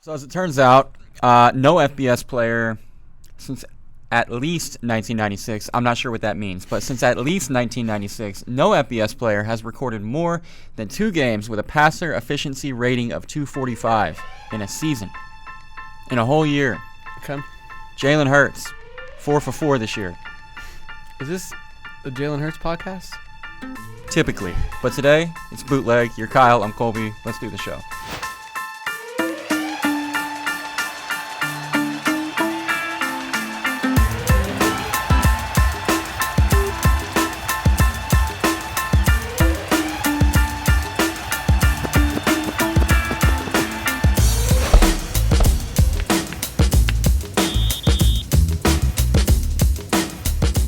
So as it turns out, no FBS player since at least 1996, I'm not sure what that means, but since at least 1996, no FBS player has recorded more than 2 games with a passer efficiency rating of 245 in a season, in a whole year. Okay. Jalen Hurts, 4 for 4 this year. Is this a Jalen Hurts podcast? Typically. But today, it's Bootleg. You're Kyle. I'm Kolby. Let's do the show.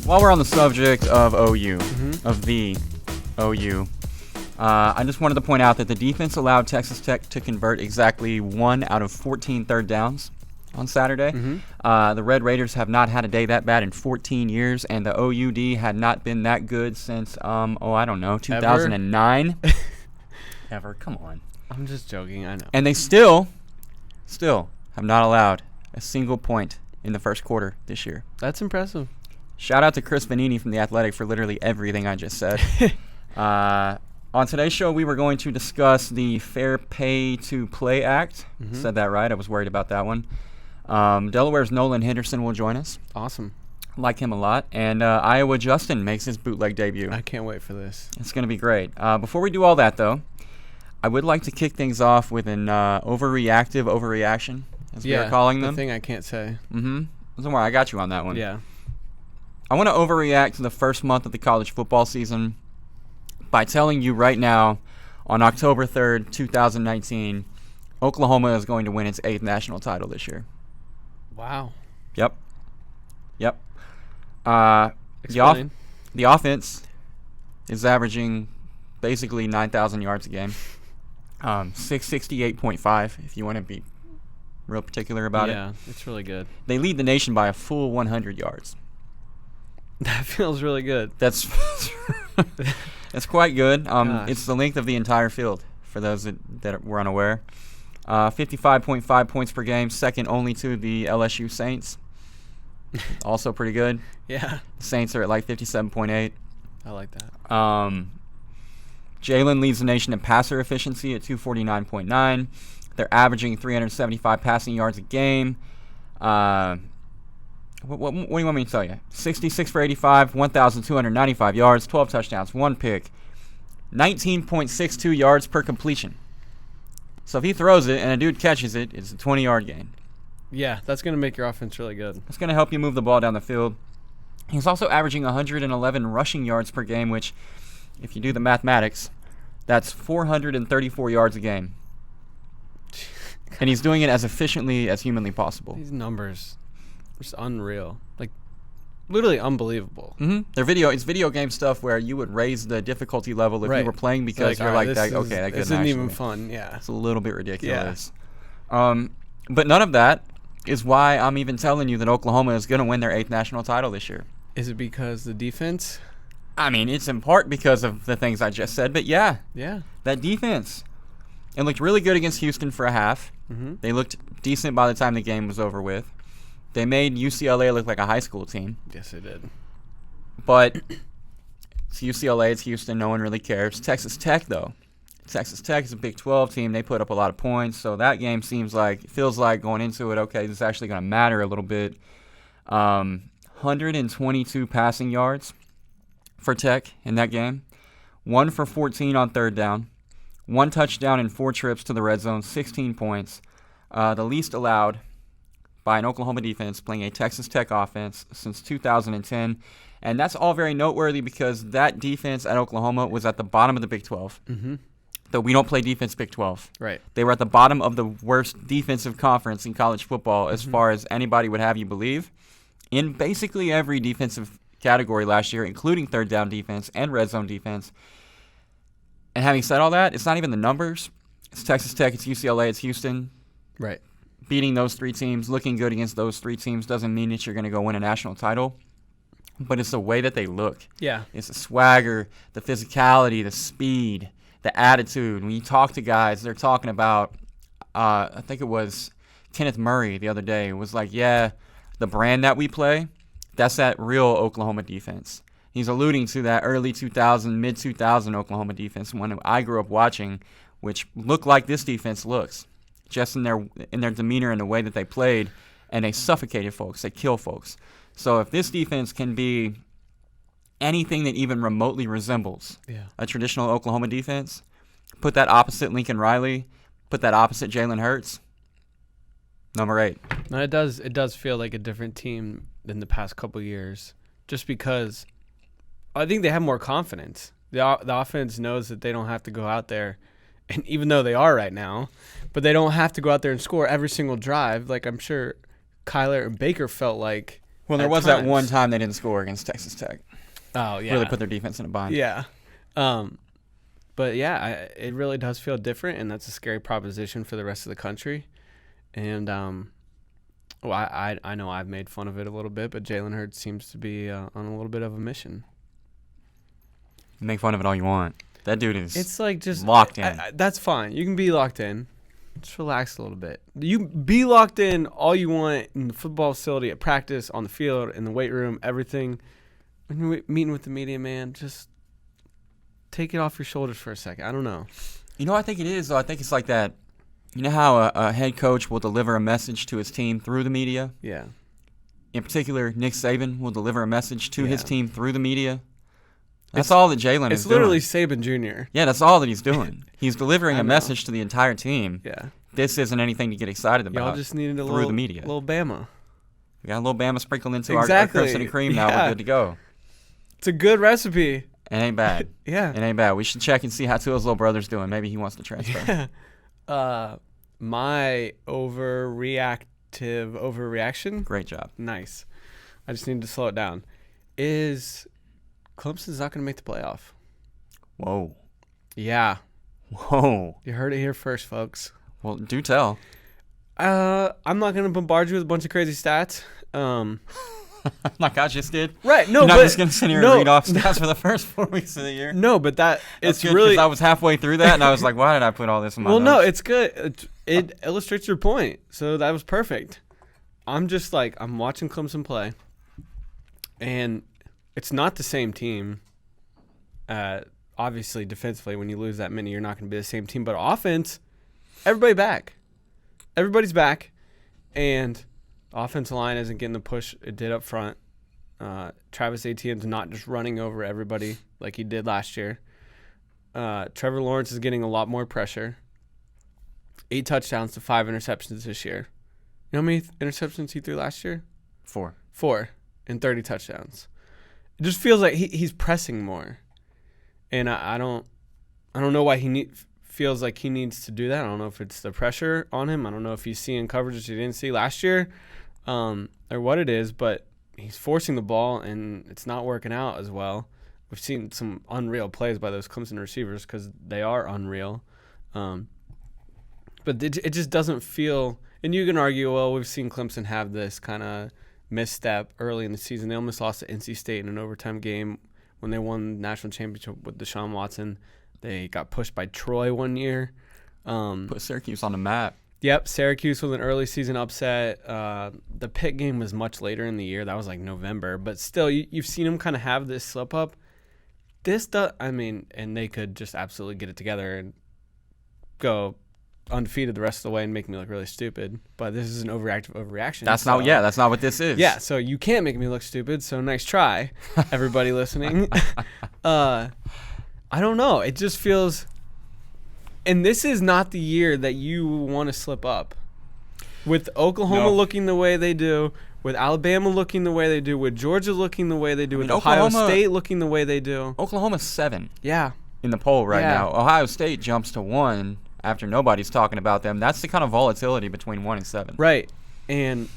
While we're on the subject of OU, of the OU, I just wanted to point out that the defense allowed Texas Tech to convert exactly 1 out of 14 third downs on Saturday. The Red Raiders have not had a day that bad in 14 years, and the OUD had not been that good since, 2009. Ever? Come on. I'm just joking, I know. And they still have not allowed a single point in the first quarter this year. That's impressive. Shout out to Chris Vanini from The Athletic for literally everything I just said. On today's show, we were going to discuss the Fair Pay to Play Act. Said that right. I was worried about that one. Delaware's Nolan Henderson will join us. Awesome. Like him a lot. And Iowa Justin makes his bootleg debut. I can't wait for this. It's going to be great. Before we do all that, though, I would like to kick things off with an overreaction, as we are calling them. The thing I can't say. Don't worry, I got you on that one. Yeah. I want to overreact to the first month of the college football season by telling you right now, on October 3rd, 2019, Oklahoma is going to win its 8th national title this year. Wow. Yep. Explain. The offense is averaging basically 9,000 yards a game. 668.5 if you want to be real particular about it. Yeah, it's really good. They lead the nation by a full 100 yards. That feels really good. That's quite good. Gosh. It's the length of the entire field for those that were unaware. 55.5 points per game, second only to the LSU Saints. Also pretty good. Yeah. The Saints are at like 57.8. I like that. Jalen leads the nation in passer efficiency at 249.9. They're averaging 375 passing yards a game. What do you want me to tell you? 66 for 85, 1,295 yards, 12 touchdowns, 1 pick, 19.62 yards per completion. So if he throws it and a dude catches it, it's a 20-yard gain. Yeah, that's going to make your offense really good. It's going to help you move the ball down the field. He's also averaging 111 rushing yards per game, which, if you do the mathematics, that's 434 yards a game. And he's doing it as efficiently as humanly possible. These numbers. Just unreal. Like, literally unbelievable. It's video game stuff where you would raise the difficulty level if you were playing because you're like, that this isn't even fun. Yeah. It's a little bit ridiculous. Yeah. But none of that is why I'm even telling you that Oklahoma is going to win their 8th national title this year. Is it because the defense? I mean, it's in part because of the things I just said, but yeah. Yeah. That defense. It looked really good against Houston for a half. They looked decent by the time the game was over with. They made UCLA look like a high school team. Yes, they did. But it's UCLA, it's Houston, no one really cares. Texas Tech, though. Texas Tech is a Big 12 team. They put up a lot of points. So that game feels like going into it, okay, this is actually going to matter a little bit. 122 passing yards for Tech in that game. 1 for 14 on third down. 1 touchdown and 4 trips to the red zone, 16 points. The least allowed by an Oklahoma defense playing a Texas Tech offense since 2010. And that's all very noteworthy because that defense at Oklahoma was at the bottom of the Big 12. Though we don't play defense Big 12. Right. They were at the bottom of the worst defensive conference in college football as far as anybody would have you believe. In basically every defensive category last year, including third down defense and red zone defense. And having said all that, it's not even the numbers. It's Texas Tech, it's UCLA, it's Houston. Right. Beating those 3 teams, looking good against those 3 teams doesn't mean that you're going to go win a national title. But it's the way that they look. Yeah. It's the swagger, the physicality, the speed, the attitude. When you talk to guys, they're talking about, I think it was Kenneth Murray the other day was like, yeah, the brand that we play, that's that real Oklahoma defense. He's alluding to that early 2000, mid-2000 Oklahoma defense when I grew up watching, which looked like this defense looks, just in their demeanor and the way that they played, and they suffocated folks. They kill folks. So if this defense can be anything that even remotely resembles a traditional Oklahoma defense, put that opposite Lincoln Riley, put that opposite Jalen Hurts, number 8. No, it does feel like a different team than the past couple years, just because I think they have more confidence. The offense knows that they don't have to go out there, and even though they are right now, but they don't have to go out there and score every single drive. Like I'm sure Kyler and Baker felt like. Well, there was that one time they didn't score against Texas Tech. Oh, yeah. Really put their defense in a bind. Yeah. But, yeah, it really does feel different, and that's a scary proposition for the rest of the country. And, I know I've made fun of it a little bit, but Jalen Hurts seems to be on a little bit of a mission. Make fun of it all you want. That dude is it's like just locked in. That's fine. You can be locked in. Just relax a little bit. You be locked in all you want in the football facility, at practice, on the field, in the weight room, everything. When you're meeting with the media, man, just take it off your shoulders for a second. I don't know. You know what I think it is, though? I think it's like that. You know how a head coach will deliver a message to his team through the media? Yeah. In particular, Nick Saban will deliver a message to his team through the media. That's all that Jalen is doing. It's literally Saban Jr. Yeah, that's all that he's doing. He's delivering a message to the entire team. Yeah. This isn't anything to get excited about. Y'all just needed through the media. Little Bama. We got a little Bama sprinkled into our crimson and cream now. We're good to go. It's a good recipe. It ain't bad. Yeah. It ain't bad. We should check and see how Tua's little brother's doing. Maybe he wants to transfer. Yeah. My overreaction. Great job. Nice. I just need to slow it down. Is Clemson's not going to make the playoff. Whoa. Yeah. Whoa. You heard it here first, folks. Well, do tell. I'm not going to bombard you with a bunch of crazy stats. Like I just did. Right. No, You're not but just going to sit here and read off stats for the first 4 weeks of the year. No, but That's it's good, really. 'cause I was halfway through that and I was like, why did I put all this in my notes? No, it's good. It illustrates your point. So that was perfect. I'm just like, I'm watching Clemson play, and it's not the same team. Obviously, defensively, when you lose that many, you're not going to be the same team. But offense, everybody's back, and the offensive line isn't getting the push it did up front. Travis Etienne's not just running over everybody like he did last year. Trevor Lawrence is getting a lot more pressure. 8 touchdowns to 5 interceptions this year. You know how many interceptions he threw last year? 4. 4 and 30 touchdowns. It just feels like he's pressing more, and I don't know why he feels like he needs to do that. I don't know if it's the pressure on him. I don't know if he's seeing coverages he didn't see last year, or what it is. But he's forcing the ball, and it's not working out as well. We've seen some unreal plays by those Clemson receivers because they are unreal, but it just doesn't feel. And you can argue, well, we've seen Clemson have this kind of misstep early in the season. They almost lost to NC State in an overtime game when they won the national championship with Deshaun Watson. They got pushed by Troy one year. Put Syracuse on the map. Yep, Syracuse was an early season upset. The Pitt game was much later in the year. That was like November. But still, you've seen them kind of have this slip up. And they could just absolutely get it together and go undefeated the rest of the way and make me look really stupid. But this is an overreaction. That's not what this is. Yeah, so you can't make me look stupid, so nice try, everybody listening. I don't know. It just feels, and this is not the year that you want to slip up. With Oklahoma looking the way they do, with Alabama looking the way they do, with Georgia looking the way they do, with Ohio State looking the way they do. Oklahoma's 7. Yeah. In the poll right now. Ohio State jumps to 1 after nobody's talking about them. That's the kind of volatility between 1 and 7. Right. And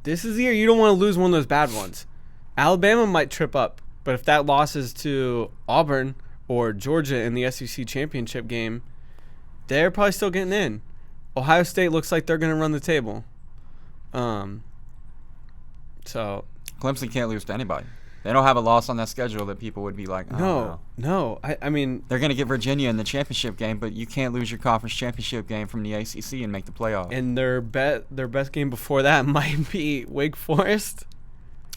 this is the year you don't want to lose one of those bad ones. Alabama might trip up, but if that loses to Auburn or Georgia in the SEC championship game, they're probably still getting in. Ohio State looks like they're going to run the table. So Clemson can't lose to anybody. They don't have a loss on that schedule that people would be like, oh, no. I mean, they're going to get Virginia in the championship game, but you can't lose your conference championship game from the ACC and make the playoff. And their best game before that might be Wake Forest.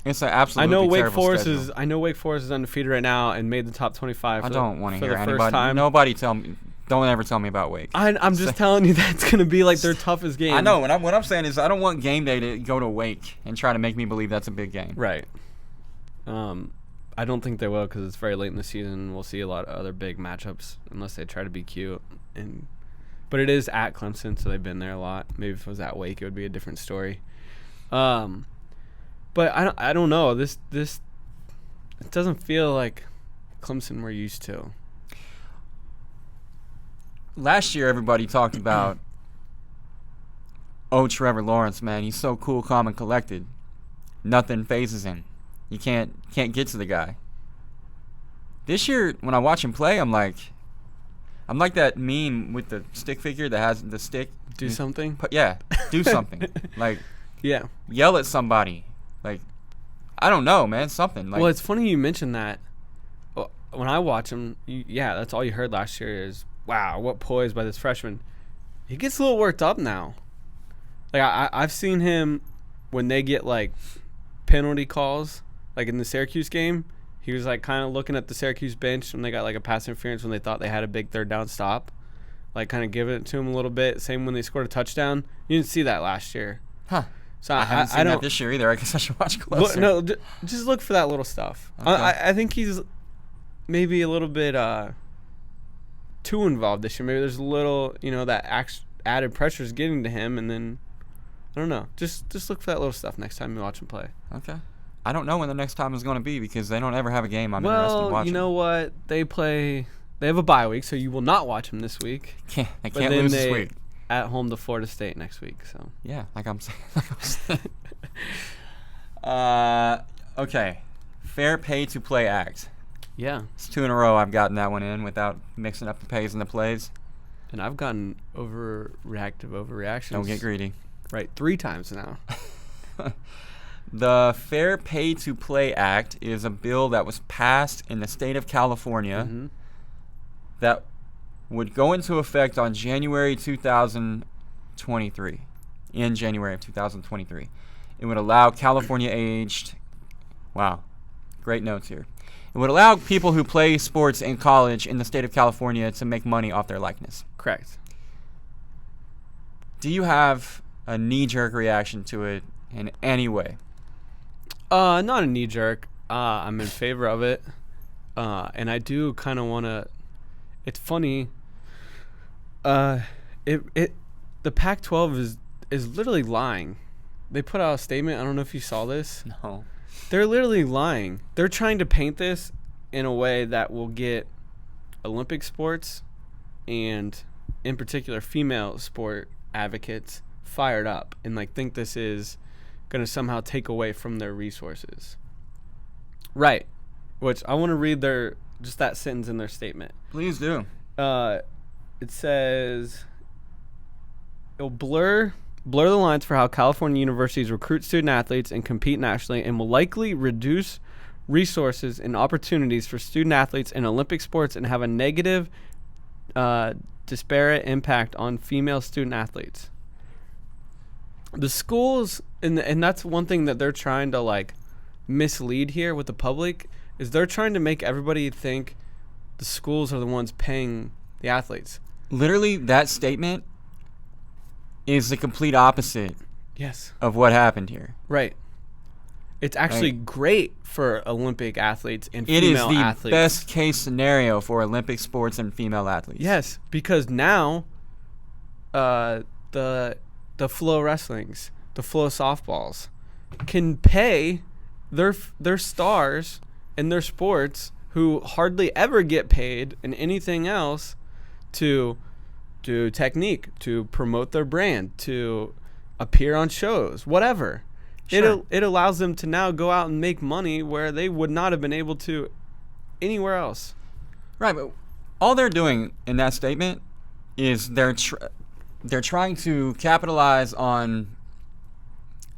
It's an absolutely terrible schedule. I know Wake Forest is undefeated right now and made the top 25. I don't want to hear anybody. Nobody tell me. Don't ever tell me about Wake. I'm just telling you that's going to be like their toughest game. I know. What I'm saying is I don't want game day to go to Wake and try to make me believe that's a big game. Right. I don't think they will because it's very late in the season. We'll see a lot of other big matchups unless they try to be cute. But it is at Clemson, so they've been there a lot. Maybe if it was at Wake, it would be a different story. But I don't know. This it doesn't feel like Clemson we're used to. Last year, everybody talked about, Trevor Lawrence, man, he's so cool, calm, and collected. Nothing phases him. You can't get to the guy. This year, when I watch him play, I'm like that meme with the stick figure that has the stick. Do something? Yeah, do something. Like, yeah, yell at somebody. Like, I don't know, man, something. Like, well, it's funny you mentioned that. When I watch him, that's all you heard last year is, wow, what poise by this freshman. He gets a little worked up now. Like, I've seen him when they get, like, penalty calls, like in the Syracuse game. He was, like, kind of looking at the Syracuse bench when they got, like, a pass interference when they thought they had a big third down stop. Like, kind of giving it to him a little bit. Same when they scored a touchdown. You didn't see that last year. Huh. So I haven't seen that this year either. I guess I should watch closer. No, just look for that little stuff. Okay. I think he's maybe a little bit too involved this year. Maybe there's a little, that added pressure is getting to him, and then I don't know. Just look for that little stuff next time you watch him play. Okay. I don't know when the next time is going to be because they don't ever have a game I'm interested in watching. Well, you know what? They have a bye week, so you will not watch them this week. They can't lose this week. At home to Florida State next week. So yeah, like I'm saying. Okay. Fair pay to play act. Yeah. It's 2 in a row I've gotten that one in without mixing up the pays and the plays. And I've gotten overreactions. Don't get greedy. Right, 3 times now. The Fair Pay to Play Act is a bill that was passed in the state of California that would go into effect on January 2023. In January of 2023. It would allow California-aged... Wow, great notes here. It would allow people who play sports in college in the state of California to make money off their likeness. Correct. Do you have a knee-jerk reaction to it in any way? Not a knee-jerk. I'm in favor of it. And I do kind of want to... It's funny. The Pac-12 is literally lying. They put out a statement. I don't know if you saw this. No. They're literally lying. They're trying to paint this in a way that will get Olympic sports and, in particular, female sport advocates fired up and think this is going to somehow take away from their resources. Right. Which I want to read just that sentence in their statement. Please do. It says it'll blur the lines for how California universities recruit student athletes and compete nationally, and will likely reduce resources and opportunities for student athletes in Olympic sports and have a negative, disparate impact on female student athletes. The schools, and that's one thing that they're trying to mislead here with the public, is they're trying to make everybody think the schools are the ones paying the athletes. Literally, that statement is the complete opposite of what happened here. Right. It's actually great for Olympic athletes and female athletes. It is the best case scenario for Olympic sports and female athletes. Yes, because now the Flo Wrestlings, the Flo Softballs can pay their stars in their sports who hardly ever get paid in anything else to do technique, to promote their brand, to appear on shows, whatever. Sure. It allows them to now go out and make money where they would not have been able to anywhere else. Right, but all they're doing in that statement is they're trying to capitalize on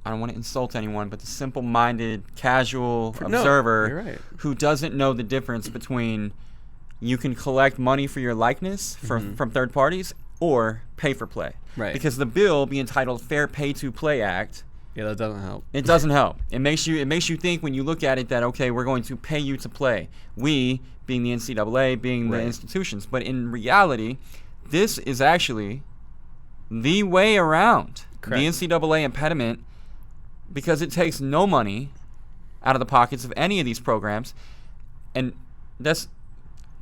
I don't want to insult anyone, but the simple-minded, casual No, observer you're right. who doesn't know the difference between you can collect money for your likeness from third parties or pay for play. Right. Because the bill, being entitled Fair Pay to Play Act, Yeah, that doesn't help. it doesn't help. It makes you think when you look at it that, okay, we're going to pay you to play. We, being the NCAA, being the institutions. But in reality, this is actually the way around Correct. the NCAA impediment, because it takes no money out of the pockets of any of these programs. And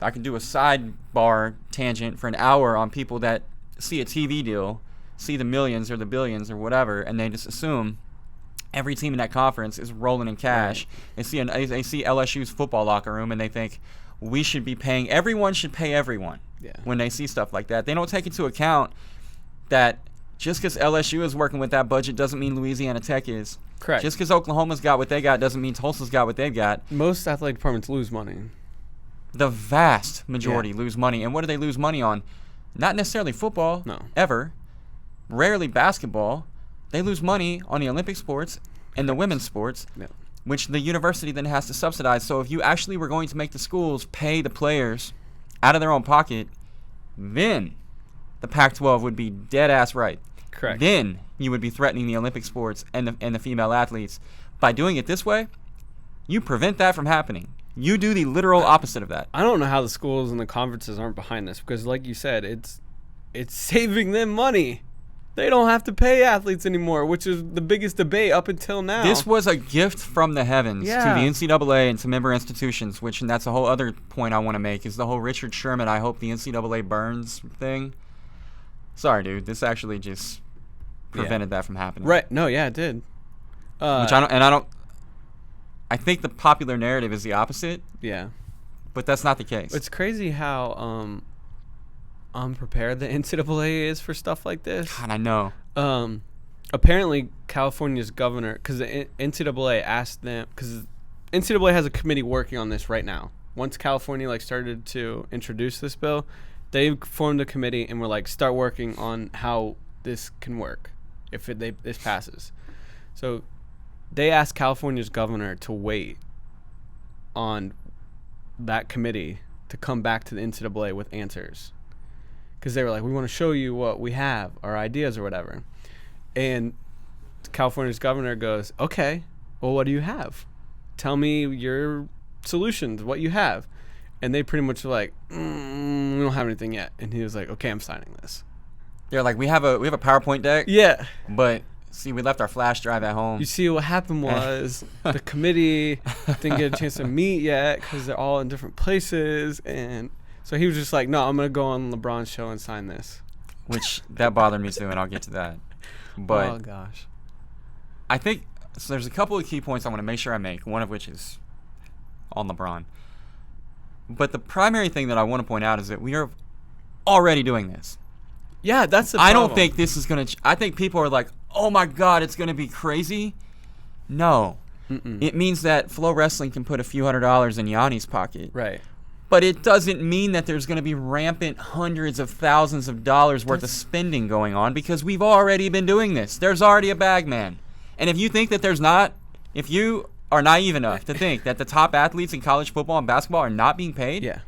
I can do a sidebar tangent for an hour on people that see a TV deal, see the millions or the billions or whatever, and they just assume every team in that conference is rolling in cash. Right. They see LSU's football locker room and they think we should be paying. Everyone should pay everyone. Yeah. When they see stuff like that, they don't take into account that just because LSU is working with that budget doesn't mean Louisiana Tech is. Correct. Just because Oklahoma's got what they got doesn't mean Tulsa's got what they've got. Most athletic departments lose money. The vast majority lose money. And what do they lose money on? Not necessarily football. No. Ever. Rarely basketball. They lose money on the Olympic sports and the women's sports, which the university then has to subsidize. So if you actually were going to make the schools pay the players out of their own pocket, then the Pac-12 would be dead ass right. Correct. Then you would be threatening the Olympic sports and the female athletes. By doing it this way, you prevent that from happening. You do the literal opposite of that. I don't know how the schools and the conferences aren't behind this, because like you said, it's saving them money. They don't have to pay athletes anymore, which is the biggest debate up until now. This was a gift from the heavens to the NCAA and to member institutions, and that's a whole other point I want to make, is the whole Richard Sherman, I hope the NCAA burns thing. Sorry, dude. This actually just prevented that from happening. Right. No, yeah, it did. I think the popular narrative is the opposite. Yeah. But that's not the case. It's crazy how unprepared the NCAA is for stuff like this. God, I know. Apparently, California's governor, because the NCAA asked them, because NCAA has a committee working on this right now. Once California started to introduce this bill, they formed a committee and were start working on how this can work if this passes. So they asked California's governor to wait on that committee to come back to the NCAA with answers, because they were like, we want to show you what we have, our ideas or whatever. And California's governor goes, okay, well, what do you have? Tell me your solutions, what you have. And they pretty much were like, we don't have anything yet. And he was like, okay, I'm signing this. They're like, we have a PowerPoint deck. Yeah. But see, we left our flash drive at home. You see, what happened was the committee didn't get a chance to meet yet because they're all in different places. And so he was just like, no, I'm going to go on LeBron's show and sign this. Which, that bothered me too, and I'll get to that. But oh, gosh. I think, so there's a couple of key points I want to make sure I make, one of which is on LeBron. But the primary thing that I want to point out is that we are already doing this. Yeah, that's the problem. I don't think this is going to... I think people are like, oh my God, it's going to be crazy. No. It means that Flow Wrestling can put a few $100s in Yanni's pocket. Right. But it doesn't mean that there's going to be rampant hundreds of thousands of dollars worth of spending going on, because we've already been doing this. There's already a bag man. And if you think that there's not... If you are naive enough to think that the top athletes in college football and basketball are not being paid... Yeah.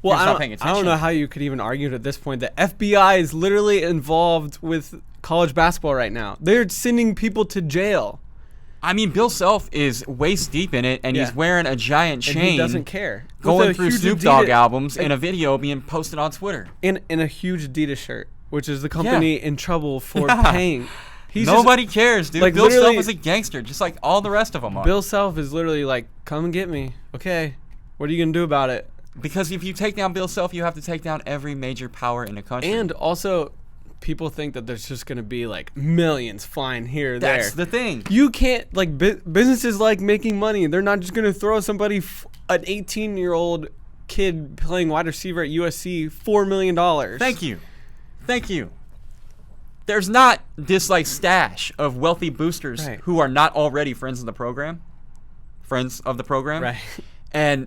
Well, I don't know how you could even argue it at this point. The FBI is literally involved with college basketball right now. They're sending people to jail. I mean, Bill Self is waist deep in it, and he's wearing a giant chain. And he doesn't care. Going through Snoop Dogg albums in a video being posted on Twitter. In a huge Adidas shirt, which is the company in trouble for paying. Nobody cares, dude. Bill Self is a gangster, just like all the rest of them are. Bill Self is literally like, come and get me. Okay, what are you going to do about it? Because if you take down Bill Self, you have to take down every major power in the country. And also, people think that there's just going to be millions flying here or there. That's the thing. You can't, businesses like making money. They're not just going to throw somebody, an 18-year-old kid playing wide receiver at USC, $4 million. Thank you. There's not this stash of wealthy boosters who are not already friends of the program. Right. And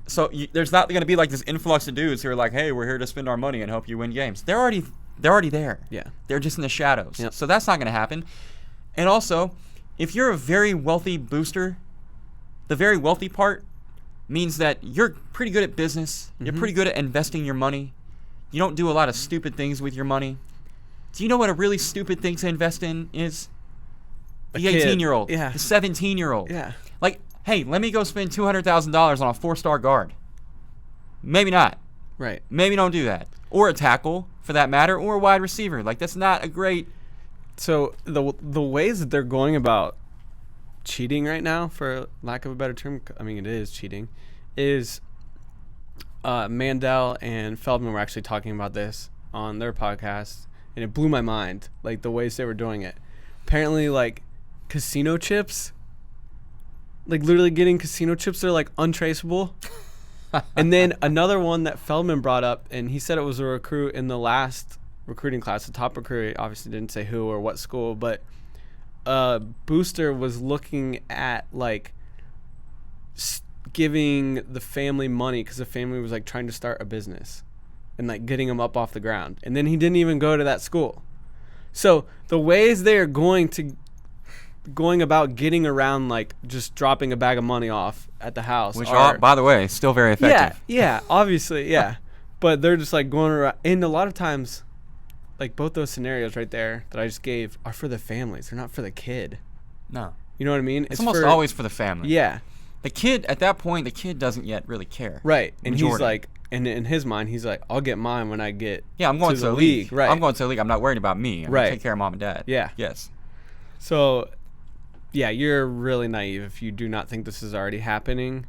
so there's not going to be this influx of dudes who are like, hey, we're here to spend our money and help you win games. They're already there. Yeah. They're just in the shadows. Yep. So that's not going to happen. And also, if you're a very wealthy booster, the very wealthy part means that you're pretty good at business. You're pretty good at investing your money. You don't do a lot of stupid things with your money. Do you know what a really stupid thing to invest in is? The 18-year-old. Yeah. The 17-year-old. Yeah. Like, hey, let me go spend $200,000 on a 4-star guard. Maybe not. Right. Maybe don't do that. Or a tackle, for that matter, or a wide receiver. Like, that's not a great... So the ways that they're going about cheating right now, for lack of a better term, I mean it is cheating, is Mandel and Feldman were actually talking about this on their podcast, and it blew my mind, like the ways they were doing it. Apparently, like casino chips, like literally getting casino chips, they're like untraceable. And then another one that Feldman brought up, and he said it was a recruit in the last recruiting class, the top recruit, obviously didn't say who or what school, but Booster was looking at like giving the family money because the family was like trying to start a business and like getting them up off the ground, and then he didn't even go to that school. So the ways they are going about getting around, like just dropping a bag of money off at the house, which are, by the way, still very effective. Yeah, obviously, yeah. But they're just like going around, and a lot of times, like both those scenarios right there that I just gave are for the families. They're not for the kid. No. You know what I mean? It's almost always for the family. Yeah. The kid, at that point, the kid doesn't yet really care. Right. And Majority. he's like, and in his mind, he's like, I'll get mine when I get I'm going to the league. Right. I'm going to the league. I'm not worried about me. I'm going to take care of mom and dad. Yeah. Yes. So, yeah, you're really naive if you do not think this is already happening.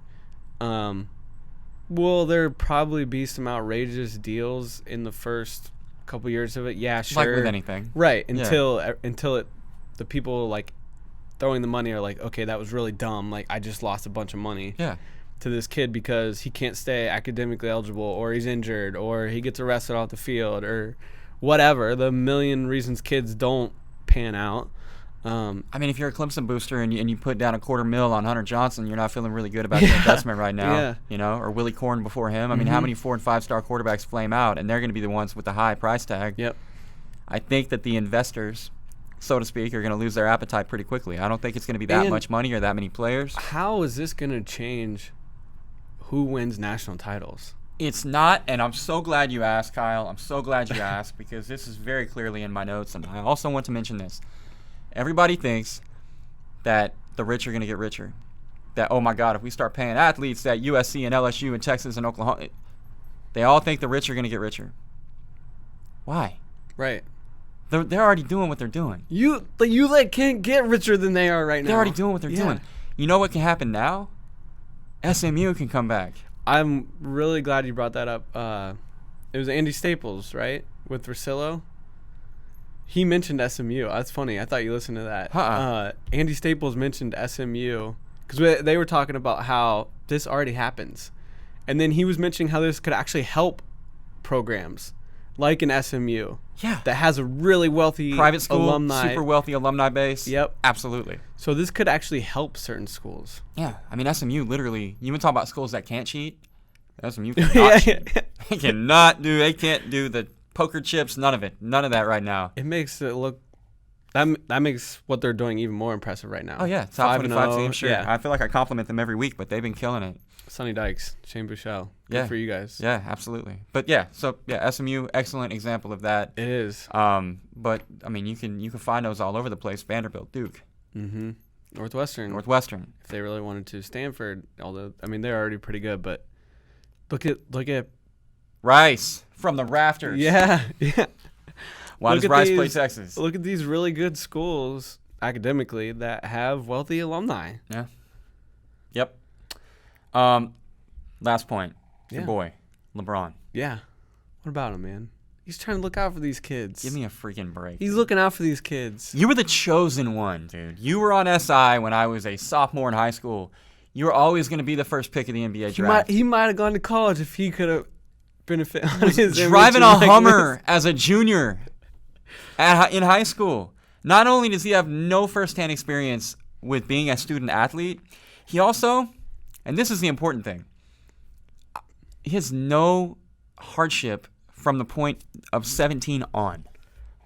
Will there probably be some outrageous deals in the first couple years of it? Yeah, sure. Like with anything. Right. Until the people like throwing the money are like, okay, that was really dumb. Like, I just lost a bunch of money. Yeah. To this kid because he can't stay academically eligible, or he's injured, or he gets arrested off the field, or whatever. The million reasons kids don't pan out. I mean, if you're a Clemson booster and you put down $250,000 on Hunter Johnson, you're not feeling really good about your investment right now. Yeah. You know, or Willie Corn before him. I mean, how many 4- and 5-star quarterbacks flame out, and they're going to be the ones with the high price tag. Yep. I think that the investors, so to speak, are going to lose their appetite pretty quickly. I don't think it's going to be that much money or that many players. How is this going to change who wins national titles? It's not, and I'm so glad you asked, Kyle. I'm so glad you asked, because this is very clearly in my notes, and I also want to mention this. Everybody thinks that the rich are going to get richer. That, oh my God, if we start paying athletes at USC and LSU and Texas and Oklahoma, they all think the rich are going to get richer. Why? Right. They're already doing what they're doing. You can't get richer than they are right now. They're already doing what they're doing. You know what can happen now? SMU can come back. I'm really glad you brought that up. It was Andy Staples, right, with Russillo? He mentioned SMU. That's funny. I thought you listened to that. Andy Staples mentioned SMU because they were talking about how this already happens. And then he was mentioning how this could actually help programs like an SMU. Yeah. That has a really wealthy private school, alumni. super wealthy alumni base. Yep. Absolutely. So this could actually help certain schools. Yeah. I mean, SMU literally, you want to talk about schools that can't cheat? SMU cannot cheat. They can't do the poker chips, none of it. None of that right now. It makes it look that makes what they're doing even more impressive right now. Oh yeah, top 25 team, sure. Yeah. I feel like I compliment them every week, but they've been killing it. Sonny Dykes, Shane Buechele. Good for you guys. Yeah, absolutely. But yeah, so yeah, SMU, excellent example of that. It is. But I mean, you can find those all over the place. Vanderbilt, Duke. Mm-hmm. Northwestern. If they really wanted to. Stanford, although I mean they're already pretty good, but look at Rice from the rafters. Yeah. Why does Rice play Texas? Look at these really good schools academically that have wealthy alumni. Yeah. Yep. Last point. Your boy, LeBron. Yeah. What about him, man? He's trying to look out for these kids. Give me a freaking break. He's looking out for these kids. You were the chosen one, dude. You were on SI when I was a sophomore in high school. You were always going to be the first pick of the NBA draft. He might have gone to college if he could have benefit on his driving a Hummer as a junior in high school. Not only does he have no firsthand experience with being a student athlete, he also, and this is the important thing, he has no hardship from the point of 17 on.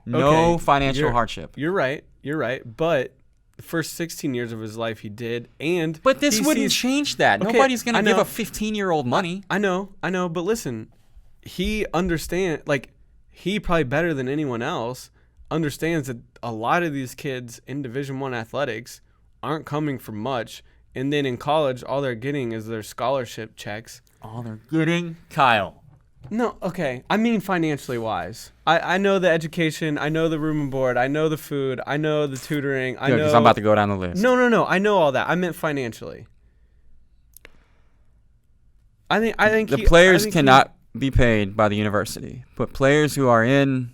No Okay, financial hardship. You're right. But the first 16 years of his life he did, and But this he wouldn't sees- change that. Okay, Nobody's going I to give know. a 15-year-old money. I know, but listen, he understands, like, he probably better than anyone else understands that a lot of these kids in Division I athletics aren't coming for much, and then in college, all they're getting is their scholarship checks. All they're getting, Kyle. No, okay. I mean financially wise. I know the education, I know the room and board, I know the food, I know the tutoring, I know... Because I'm about to go down the list. No, I know all that. I meant financially. I think The players cannot be paid by the university, but players who are in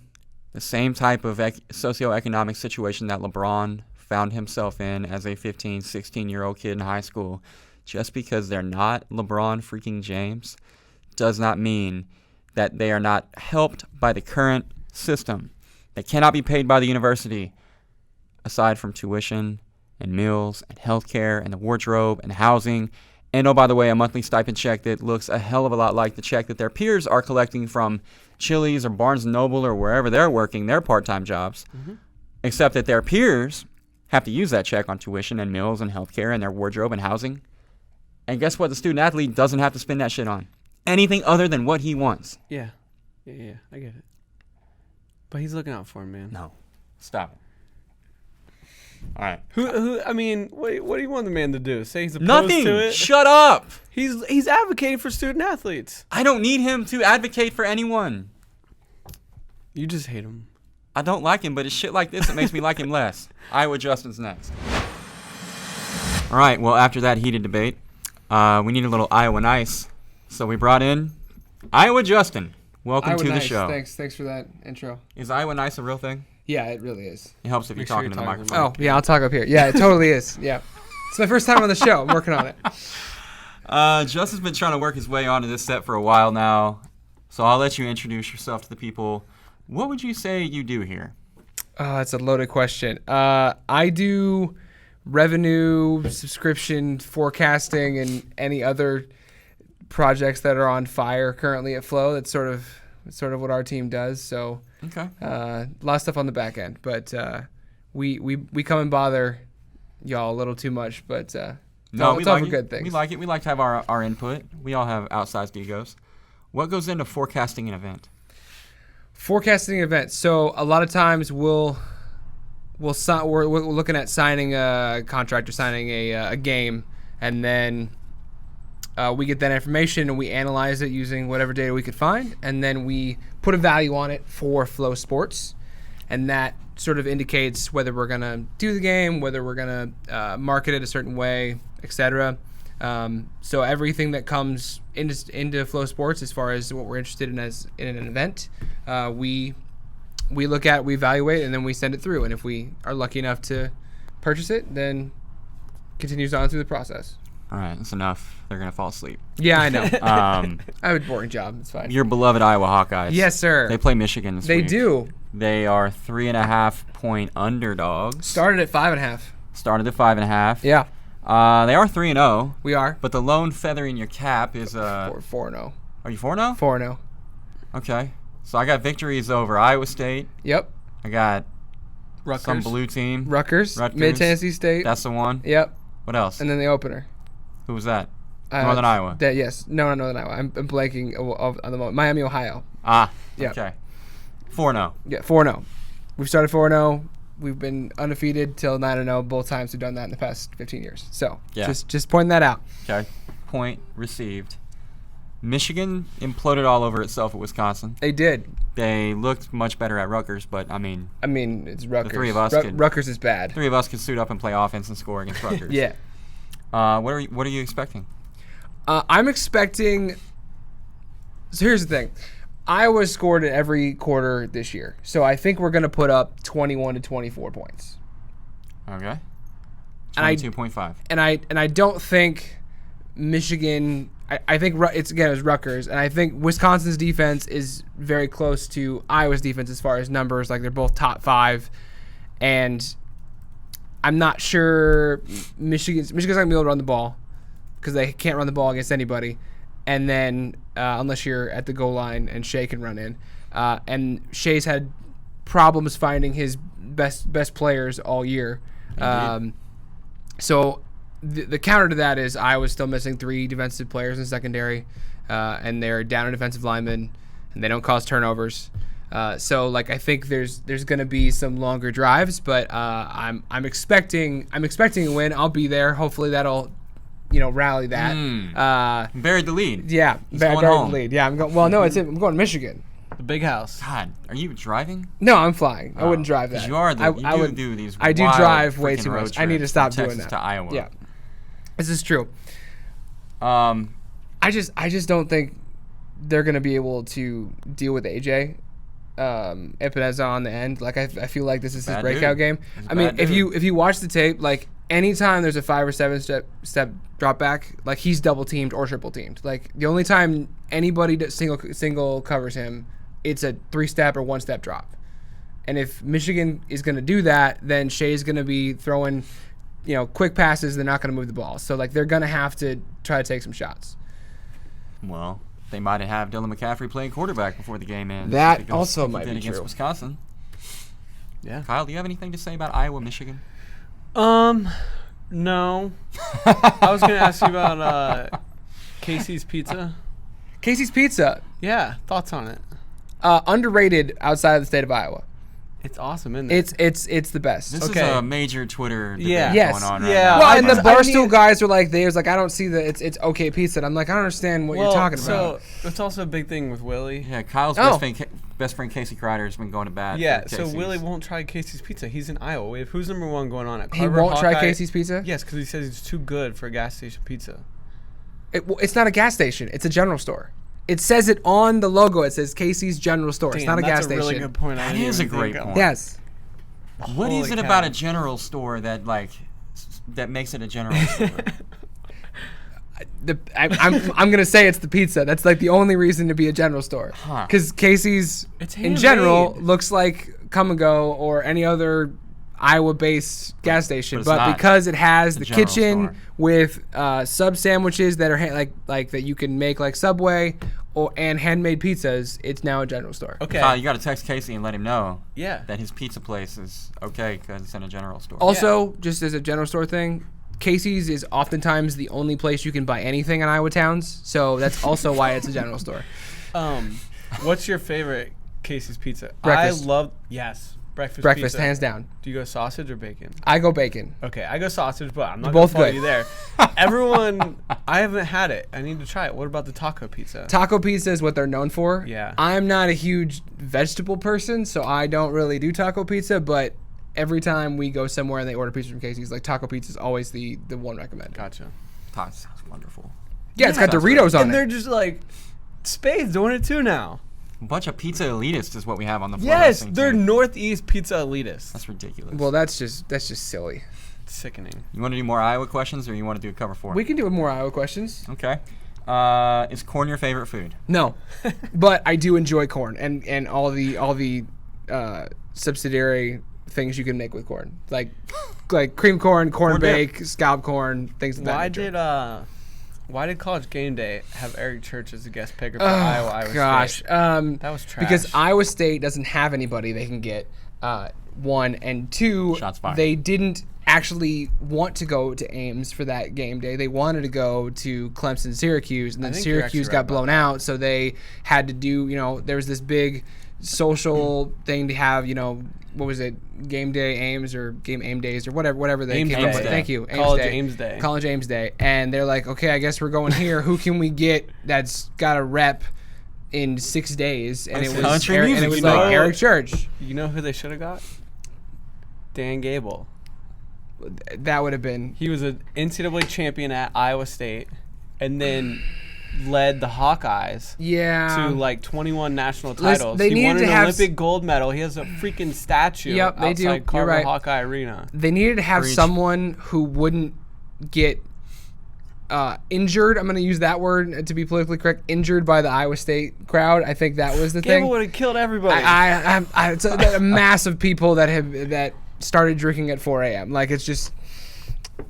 the same type of socioeconomic situation that LeBron found himself in as a 15, 16-year-old kid in high school, just because they're not LeBron freaking James, does not mean that they are not helped by the current system. They cannot be paid by the university, aside from tuition and meals and healthcare and the wardrobe and housing. And, oh, by the way, a monthly stipend check that looks a hell of a lot like the check that their peers are collecting from Chili's or Barnes & Noble or wherever they're working their part-time jobs, except that their peers have to use that check on tuition and meals and healthcare and their wardrobe and housing. And guess what? The student-athlete doesn't have to spend that shit on anything other than what he wants. Yeah, I get it. But he's looking out for him, man. No. Stop it. All right. Who? I mean, what do you want the man to do? Say he's opposed Nothing. to it? Shut up. He's advocating for student athletes. I don't need him to advocate for anyone. You just hate him. I don't like him, but it's shit like this that makes me like him less. Iowa Justin's next. All right. Well, after that heated debate, we need a little Iowa nice. So we brought in Iowa Justin. Welcome Iowa to the nice. show. Thanks for that intro. Is Iowa nice a real thing? Yeah, it really is. It helps if you're Make sure talking you're to the talking to the microphone. Oh, yeah, I'll talk up here. Yeah, it totally is. Yeah. It's my first time on the show. I'm working on it. Justin's been trying to work his way onto this set for a while now, so I'll let you introduce yourself to the people. What would you say you do here? That's a loaded question. I do revenue, subscription, forecasting, and any other projects that are on fire currently at Flo. That's sort of what our team does. So Okay. a lot of stuff on the back end, but we come and bother y'all a little too much, but No, it's we all like for it. good things. We like it. We like to have our input. We all have outsized egos. What goes into forecasting an event? Forecasting events. So a lot of times we're looking at signing a contract or signing a game, and then we get that information and we analyze it using whatever data we could find, and then we put a value on it for Flow Sports, and that sort of indicates whether we're going to do the game, whether we're going to market it a certain way, etc. So everything that comes into Flow Sports, as far as what we're interested in in an event, we look at, we evaluate, and then we send it through. And if we are lucky enough to purchase it, then continues on through the process. All right, that's enough. They're going to fall asleep. Yeah, I know. I Um, have a boring job. It's fine. your beloved Iowa Hawkeyes. Yes, sir. They play Michigan this They week. do. They are 3.5-point underdogs. Started at 5.5. Started at 5.5. Yeah, They are 3-0, we are. but the lone feather in your cap is 4-0. Are you 4-0? 4-0. Okay. So I got victories over Iowa State. Yep. I got Rutgers. some blue team. Rutgers. Rutgers. Mid-Tennessee State. That's the one. Yep. What else? And then the opener. Who was that? Northern Iowa. Yes. No, not Northern Iowa. I'm blanking on the moment. Miami, Ohio. Ah, Yep. okay. 4-0. Yeah, 4-0. We've started 4-0. We've been undefeated till 9-0 both times we've done that in the past 15 years. So Yeah. just pointing that out. Okay. Point received. Michigan imploded all over itself at Wisconsin. They did. They looked much better at Rutgers, but I mean, I mean, it's Rutgers. three of us could- Rutgers is bad. three of us could suit up and play offense and score against Rutgers. Yeah. What are you expecting? I'm expecting. So here's the thing. Iowa scored in every quarter this year. So I think we're going to put up 21 to 24 points. Okay. And I- 22.5. And I don't think Michigan. I think it was Rutgers, and I think Wisconsin's defense is very close to Iowa's defense as far as numbers. Like, they're both top 5, and I'm not sure Michigan's not gonna be able to run the ball because they can't run the ball against anybody, and then unless you're at the goal line and Shea can run in, and Shea's had problems finding his best players all year. So the counter to that is Iowa's still missing 3 defensive players in secondary, and they're down a defensive lineman, and they don't cause turnovers. So like I think there's going to be some longer drives, but I'm expecting a win. I'll be there. Hopefully that'll rally that. Buried the lead. Yeah, going buried home. the lead. Yeah, I'm going. Well, no, I'm going to Michigan. The big house. God, are you driving? No, I'm flying. I wouldn't drive that. You are. I would do these. I do wild drive way freaking too road much. I need to trips stop from doing Texas that. to Iowa. Yeah, this is true. Um, I just don't think they're gonna be able to deal with AJ Epineza on the end. Like I feel like this is his Bad breakout dude. game. He's a I mean, bad if dude. you watch the tape, like anytime there's a 5 or 7 step drop back, like he's double teamed or triple teamed. Like the only time anybody single covers him, it's a 3-step or 1-step drop. And if Michigan is going to do that, then Shea's going to be throwing, quick passes. They're not going to move the ball. So like they're going to have to try to take some shots. well, they might have Dylan McCaffrey playing quarterback before the game ends. That because also he might did be against true. Wisconsin. Yeah. Kyle, do you have anything to say about Iowa, Michigan? No. I was gonna ask you about Casey's Pizza. Casey's Pizza, Yeah, thoughts on it? underrated outside of the state of Iowa. It's awesome, isn't it? It's the best. This Okay. is a major Twitter debate Yeah. Yes. going on right Yeah. now. Well, and the I Barstool need- guys are like, I don't see that it's okay pizza. And I'm like, I don't understand what you're talking about. So it's also a big thing with Willie. Yeah, Kyle's Oh. best friend Casey Kreider has been going to bat. Yeah, for so Casey's. Willie won't try Casey's Pizza. He's in Iowa. Wait, who's number 1 going on at He Carver, won't try Hawkeye? Casey's Pizza? Yes, because he says it's too good for a gas station pizza. It's not a gas station. It's a general store. It says it on the logo. It says Casey's General Store. It's Damn, not a gas that's a really station. good point. That I didn't is a even great think of. point. Yes. What is Holy it cow. about a general store that that makes it a general store? I'm gonna say it's the pizza. That's like the only reason to be a general store. Huh. Because Casey's It's in general handmade. looks like Come and Go or any other Iowa-based gas station, it's but not. because it has It's a the general kitchen store. with sub sandwiches that are like that you can make like Subway and handmade pizzas, it's now a general store. Okay. Kyle, you got to text Casey and let him know Yeah. that his pizza place is okay because it's in a general store. Also, just as a general store thing, Casey's is oftentimes the only place you can buy anything in Iowa towns, so that's also why it's a general store. What's your favorite Casey's Pizza? Breakfast. I love breakfast pizza. Hands down. Do you go sausage or bacon? I go bacon. Okay, I go sausage, but I'm not Both gonna follow good. you there. Everyone, I haven't had it. I need to try it. What about the taco pizza? Taco pizza is what they're known for. Yeah. I'm not a huge vegetable person, so I don't really do taco pizza, but every time we go somewhere and they order pizza from Casey's, like taco pizza is always the one recommended. Gotcha. That sounds wonderful. Yeah, it's got sounds Doritos on And it. they're just like, Spade's doing it too now. A bunch of pizza elitists is what we have on the floor. Yes, listening they're to. Northeast pizza elitists. That's ridiculous. Well, that's just silly. It's sickening. you want to do more Iowa questions or you want to do a cover 4? We can do more Iowa questions. Okay. Is corn your favorite food? No, but I do enjoy corn and all the subsidiary things you can make with corn, like cream corn, corn dip. bake, scallop corn, things of that nature. Why did College Game Day have Eric Church as a guest picker for Iowa Gosh, State? That was trash. because Iowa State doesn't have anybody they can get. 1 and 2, Shots fired. they didn't actually want to go to Ames for that game day. They wanted to go to Clemson, Syracuse, and then think you're Syracuse actually got right about blown out, so they had to do. There was this big social thing to have. What was it? Game Day Ames or Game Aim Days or whatever they Ames came up Day. with. Thank you. College Day. Ames Day. College Ames Day. And they're like, okay, I guess we're going here. Who can we get that's got a rep in 6 days? And it was Country Eric, and music, it was you know? like Eric Church. You know who they should have got? Dan Gable. That would have been. He was an NCAA champion at Iowa State, and then led the Hawkeyes Yeah. to like 21 national Listen, titles. they He needed won to an have Olympic gold medal. He has a freaking statue Yep, they do. outside You're Carver right. Hawkeye Arena. They needed to have Preach. someone who wouldn't get injured. I'm going to use that word to be politically correct. Injured by the Iowa State crowd. I think that was the thing. Gable would have killed everybody. It's a mass of people that started drinking at 4 a.m. Like it's just,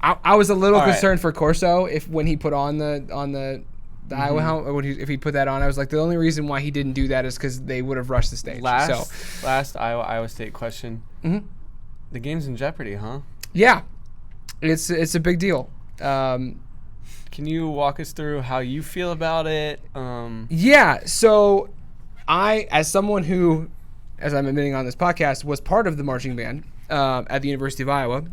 I was a little All right. concerned for Corso when he put on the the Iowa helmet, if he put that on. I was like, the only reason why he didn't do that is because they would have rushed the stage. Last Iowa State question. Mhm. The game's in jeopardy, huh? Yeah, it's a big deal. Can you walk us through how you feel about it? Yeah, so I, as someone who, as I'm admitting on this podcast, was part of the marching band at the University of Iowa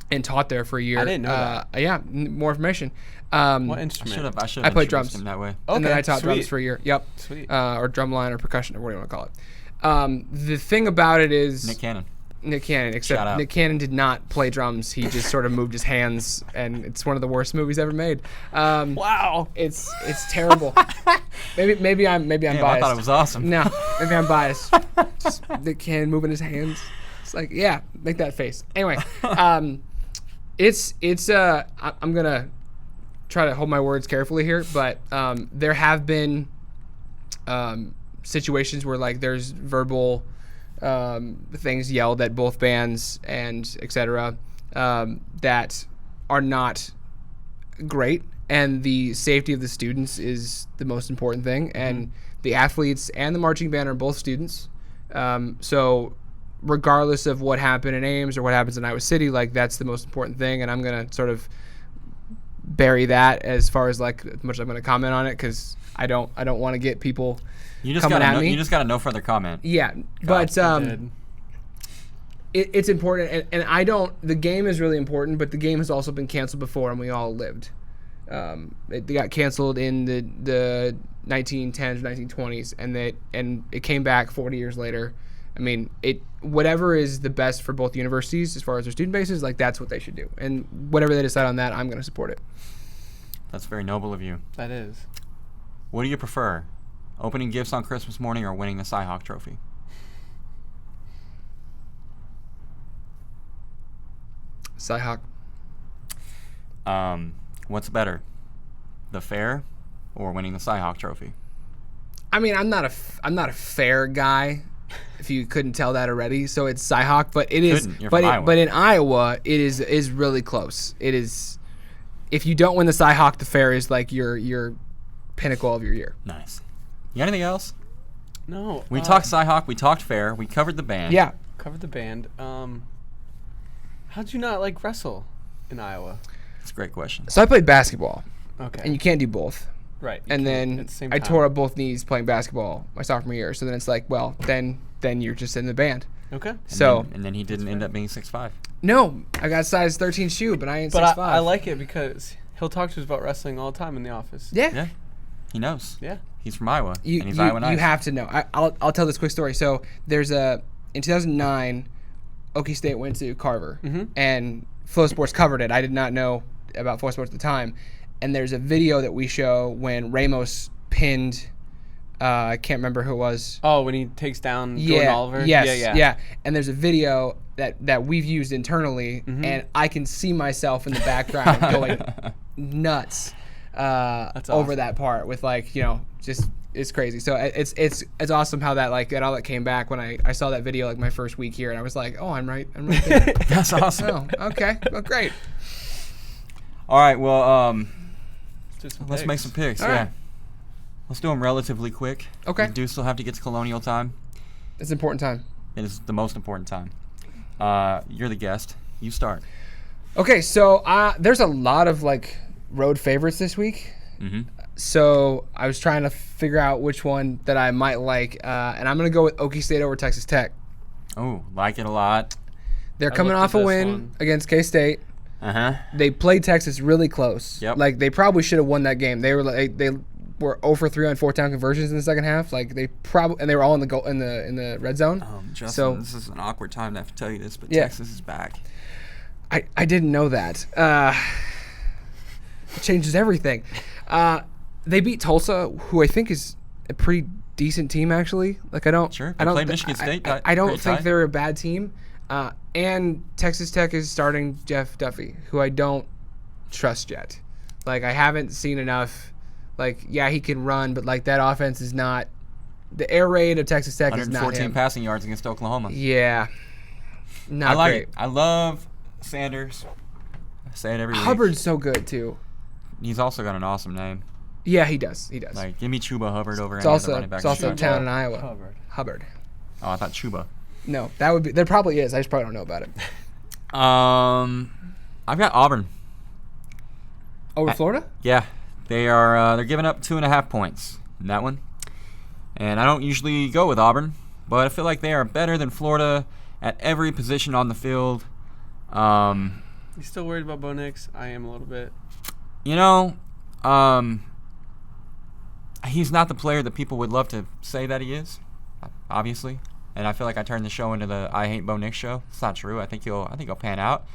and taught there for a year. I didn't know that. Yeah, more information. What instrument? I should I have played introduced drums. him that way. And then Okay, I taught sweet. drums for a year. Yep. Sweet. Or drumline or percussion or what do you want to call it. The thing about it is Nick Cannon. Nick Cannon, Shout except out. Nick Cannon did not play drums. He just sort of moved his hands, and it's one of the worst movies ever made. Wow. It's terrible. maybe I'm Damn, biased. I thought it was awesome. No, maybe I'm biased. Just Nick Cannon moving his hands. It's like, yeah, make that face. Anyway, I'm gonna try to hold my words carefully here, but there have been situations where like there's verbal things yelled at both bands and etc. That are not great, and the safety of the students is the most important thing, and the athletes and the marching band are both students. So regardless of what happened in Ames or what happens in Iowa City, like that's the most important thing, and I'm gonna sort of bury that as far as like as much as I'm gonna comment on it, because I don't want to get people You just coming got at me. You just got a no further comment. Yeah, but it's important, and I don't. The game is really important, but the game has also been canceled before, and we all lived. They got canceled in the 1910s, 1920s, and it came back 40 years later. I mean, whatever is the best for both universities as far as their student bases, like that's what they should do, and whatever they decide on that, I'm going to support it. That's very noble of you. That is. What do you prefer? Opening gifts on Christmas morning or winning the Cy-Hawk trophy? Cy-Hawk. What's better? The fair or winning the Cy-Hawk trophy? I mean, I'm not a fair guy, if you couldn't tell that already. So it's Cy-Hawk, but it is. You're from Iowa. But in Iowa, it is really close. It is. If you don't win the Cy-Hawk, the fair is like your pinnacle of your year. Nice. You got anything else? No. We talked Cy-Hawk, we talked fair, we covered the band. Yeah. Covered the band. How'd you not like wrestle in Iowa? That's a great question. So I played basketball, Okay. and you can't do both. Right. And then at the same I time. tore up both knees playing basketball my sophomore year. So then it's like, well, then you're just in the band. Okay. And then he didn't end up being 6'5". No, I got size 13 shoe, but I ain't But 6'5". I like it because he'll talk to us about wrestling all the time in the office. Yeah. Yeah. He knows. Yeah. He's from Iowa. You, and he's you, Iowa nice. you have to know. I'll tell this quick story. So there's in 2009, Okie State went to Carver, and Flow Sports covered it. I did not know about Flow Sports at the time. And there's a video that we show when Ramos pinned, I can't remember who it was. Oh, when he takes down Jordan Oliver? Yes, yeah. And there's a video that we've used internally, and I can see myself in the background going nuts over that part with just it's crazy. So it's awesome how that all that came back when I saw that video my first week here, and I was like, oh, I'm right there. That's awesome. Oh, okay, well, great. All right, well, let's Picks. make some picks. All yeah. right. Let's do them relatively quick. Okay. We do still have to get to Colonial time. It's an important time. It is the most important time. You're the guest. You start. Okay, so there's a lot of road favorites this week. Mm-hmm. So I was trying to figure out which one that I might like, and I'm gonna go with Okie State over Texas Tech. Oh, like it a lot. They're I coming looked off at a this win one. against K-State. Uh-huh. They played Texas really close. Yep. They probably should have won that game. They were 0 for 3 on fourth down conversions in the second half. They were all in the goal in the red zone. Justin, So- this is an awkward time to have to tell you this, but Yeah. Texas is back. I didn't know that. It changes everything. They beat Tulsa, who I think is a pretty decent team actually. Sure. I They don't played Michigan State. I don't Great think tie. they're a bad team. And Texas Tech is starting Jeff Duffy, who I don't trust yet. I haven't seen enough. He can run, but that offense is not. The air raid of Texas Tech is not 114 him. passing yards against Oklahoma. Yeah. Not I like great. it. I love Sanders. I say it every week. Hubbard's so good too. He's also got an awesome name. Yeah, he does. He does. Like, give me Chuba Hubbard over It's any also other running back. it's also a in the town in Iowa. Hubbard. Oh, I thought Chuba. No, that would be. There probably is. I just probably don't know about it. I've got Auburn. Over Florida? Yeah, they're giving up 2.5 points in that one. And I don't usually go with Auburn, but I feel like they are better than Florida at every position on the field. You still worried about Bo Nix? I am a little bit. You know, he's not the player that people would love to say that he is, obviously. And I feel like I turned the show into the I Hate Bo Nix show. It's not true. I think he'll pan out.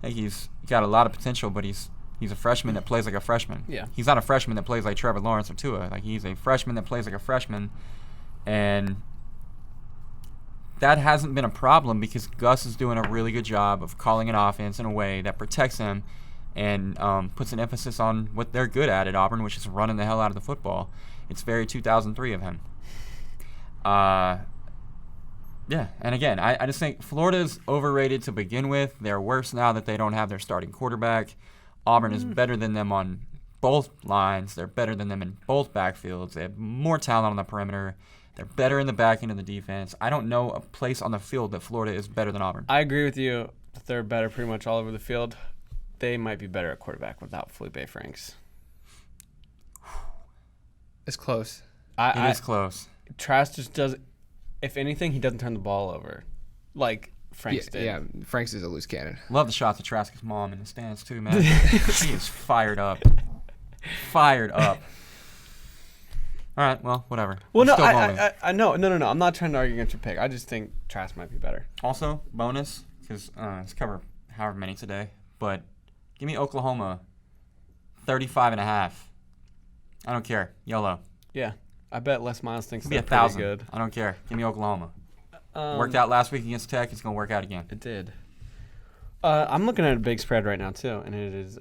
I think he's got a lot of potential, but he's a freshman that plays like a freshman. Yeah. He's not a freshman that plays like Trevor Lawrence or Tua. Like, he's a freshman that plays like a freshman. And that hasn't been a problem because Gus is doing a really good job of calling an offense in a way that protects him and puts an emphasis on what they're good at Auburn, which is running the hell out of the football. It's very 2003 of him. Yeah, and again, I just think Florida's overrated to begin with. They're worse now that they don't have their starting quarterback. Auburn is better than them on both lines. They're better than them in both backfields. They have more talent on the perimeter. They're better in the back end of the defense. I don't know a place on the field that Florida is better than Auburn. I agree with you that they're better pretty much all over the field. They might be better at quarterback without Felipe Franks. It's close. It is close. Trask just does. If anything, he doesn't turn the ball over, like Franks did. Yeah, Franks is a loose cannon. Love the shots of Trask's mom in the stands too, man. She is fired up. Fired up. All right, well, whatever. Well, I'm no, still going. I know. No. I'm not trying to argue against your pick. I just think Trask might be better. Also, bonus, because let's cover however many today, but give me Oklahoma 35.5. I don't care. Yellow. Yeah. I bet Les Miles thinks Be they're pretty 1,000. good. I don't care. Give me Oklahoma. Worked out last week against Tech. It's going to work out again. It did. I'm looking at a big spread right now, too, and it is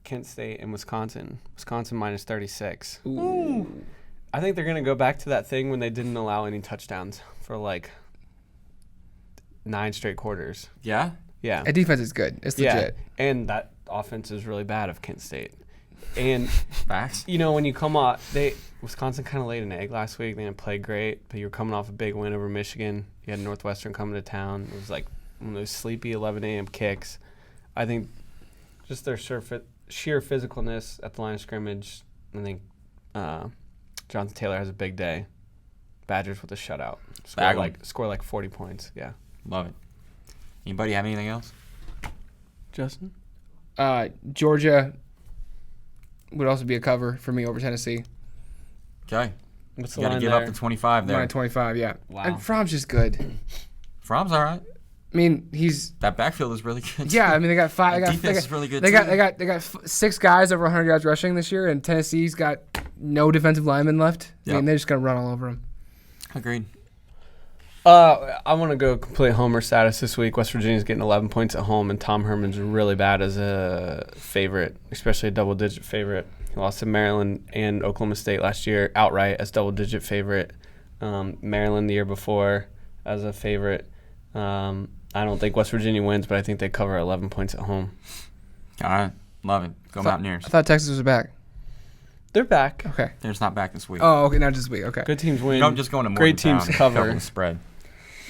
Kent State and Wisconsin. Wisconsin minus 36. Ooh. I think they're going to go back to that thing when they didn't allow any touchdowns for, 9 straight quarters. Yeah? Yeah. That defense is good. It's legit. And that offense is really bad of Kent State. And, Facts. when you come off, Wisconsin kind of laid an egg last week. They didn't play great, but you were coming off a big win over Michigan. You had Northwestern coming to town. It was like one of those sleepy 11 a.m. kicks. I think just their sheer physicalness at the line of scrimmage. I think Jonathan Taylor has a big day. Badgers with a shutout. Score like 40 points. Yeah. Love it. Anybody have anything else? Justin? Georgia would also be a cover for me over Tennessee. Okay. What's You the got to line give there? up the 25 there. 25, yeah. Wow. And Fromm's just good. Fromm's all right. I mean, he's That backfield is really good. yeah. too. I mean, they got five. The defense is really good, They too. got 6 guys over 100 yards rushing this year, and Tennessee's got no defensive linemen left. I Yep. mean, they're just gonna run all over them. Agreed. I want to go complete homer status this week. West Virginia's getting 11 points at home, and Tom Herman's really bad as a favorite, especially a double-digit favorite. He lost to Maryland and Oklahoma State last year outright as double-digit favorite. Maryland the year before as a favorite. I don't think West Virginia wins, but I think they cover 11 points at home. All right. Love it. Go Mountaineers. I thought Texas was back. They're back. Okay. They're just not back this week. Oh, okay. Not this week. Okay. Good teams win. You don't just go into Great Morgantown teams cover. the spread.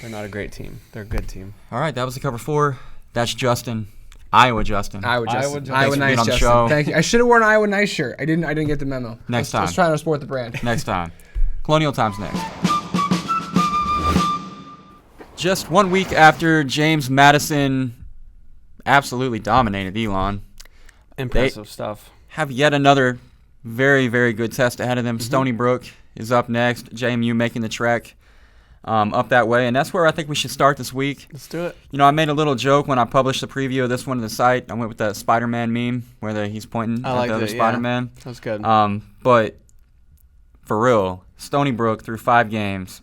They're not a great team. They're a good team. All right. That was the cover 4. That's Justin. Iowa Justin. Iowa Iowa Justin. Justin. Iowa Thanks for being nice on the Justin. show. Thank you. I should have worn an Iowa nice shirt. I didn't get the memo. Next Let's time. try to support the brand. Next time. Colonial Times next. Just 1 week after James Madison absolutely dominated Elon, Impressive stuff. have yet another very, very good test ahead of them. Stony Brook is up next. JMU making the trek up that way, and that's where I think we should start this week. Let's do it. You know, I made a little joke when I published the preview of this one to the site. I went with the Spider-Man meme where he's pointing I at liked the other it, yeah. Spider-Man. That was good. But for real, Stony Brook through 5 games,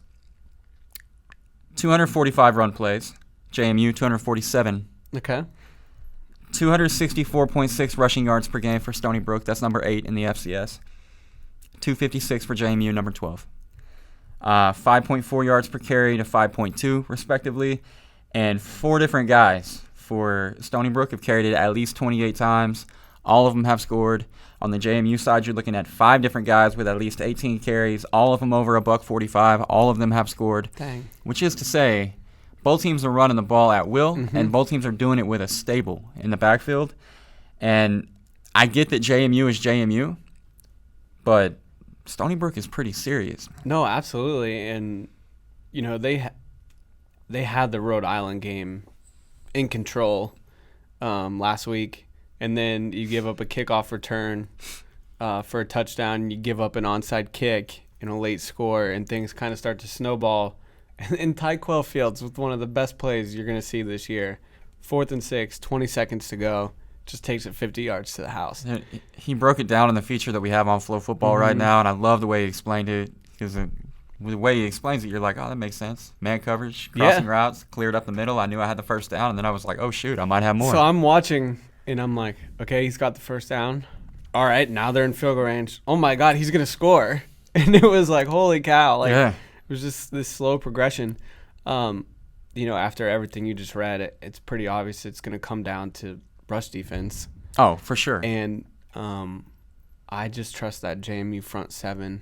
245 run plays. JMU 247. Okay. 264.6 rushing yards per game for Stony Brook. That's number 8 in the FCS. 256 for JMU, number 12. 5.4 yards per carry to 5.2, respectively. And 4 different guys for Stony Brook have carried it at least 28 times. All of them have scored. On the JMU side, you're looking at 5 different guys with at least 18 carries, all of them over a $145. All of them have scored. Dang. Which is to say, both teams are running the ball at will, and both teams are doing it with a stable in the backfield. And I get that JMU is JMU, but Stony Brook is pretty serious. No, absolutely. And, they had the Rhode Island game in control last week. And then you give up a kickoff return for a touchdown. You give up an onside kick in a late score, and things kind of start to snowball. And Tyquell Fields with one of the best plays you're going to see this year. 4th and 6, 20 seconds to go. Just takes it 50 yards to the house. He broke it down in the feature that we have on FloFootball right now, and I love the way he explained it because the way he explains it, you're like, oh, that makes sense. Man coverage, crossing routes, cleared up the middle. I knew I had the first down, and then I was like, oh, shoot, I might have more. So I'm watching, and I'm like, okay, he's got the first down. All right, now they're in field goal range. Oh, my God, he's going to score. And it was like, holy cow. It was just this slow progression. After everything you just read, it's pretty obvious it's going to come down to rush defense. Oh, for sure. And I just trust that JMU front 7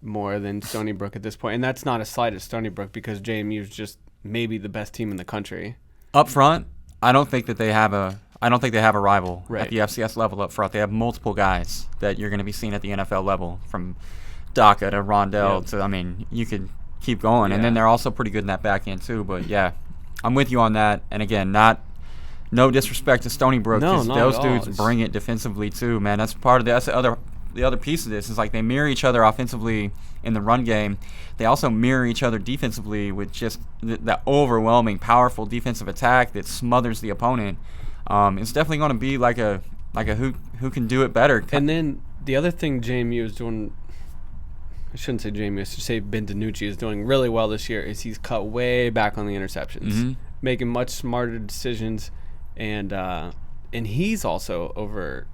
more than Stony Brook at this point. And that's not a slight at Stony Brook because JMU is just maybe the best team in the country. Up front, I don't think they have a rival Right. at the FCS level up front. They have multiple guys that you're going to be seeing at the NFL level, from Daka to Rondell to, you could keep going. Yeah. And then they're also pretty good in that back end too. But, yeah, I'm with you on that. And, again, no disrespect to Stony Brook, because those dudes bring it defensively too, man. That's part of the other piece of this is like they mirror each other offensively in the run game. They also mirror each other defensively with just the overwhelming, powerful defensive attack that smothers the opponent. It's definitely going to be like a who can do it better. And then the other thing JMU is doing, I shouldn't say JMU, I should say Ben DiNucci is doing really well this year, is he's cut way back on the interceptions, making much smarter decisions. And he's also over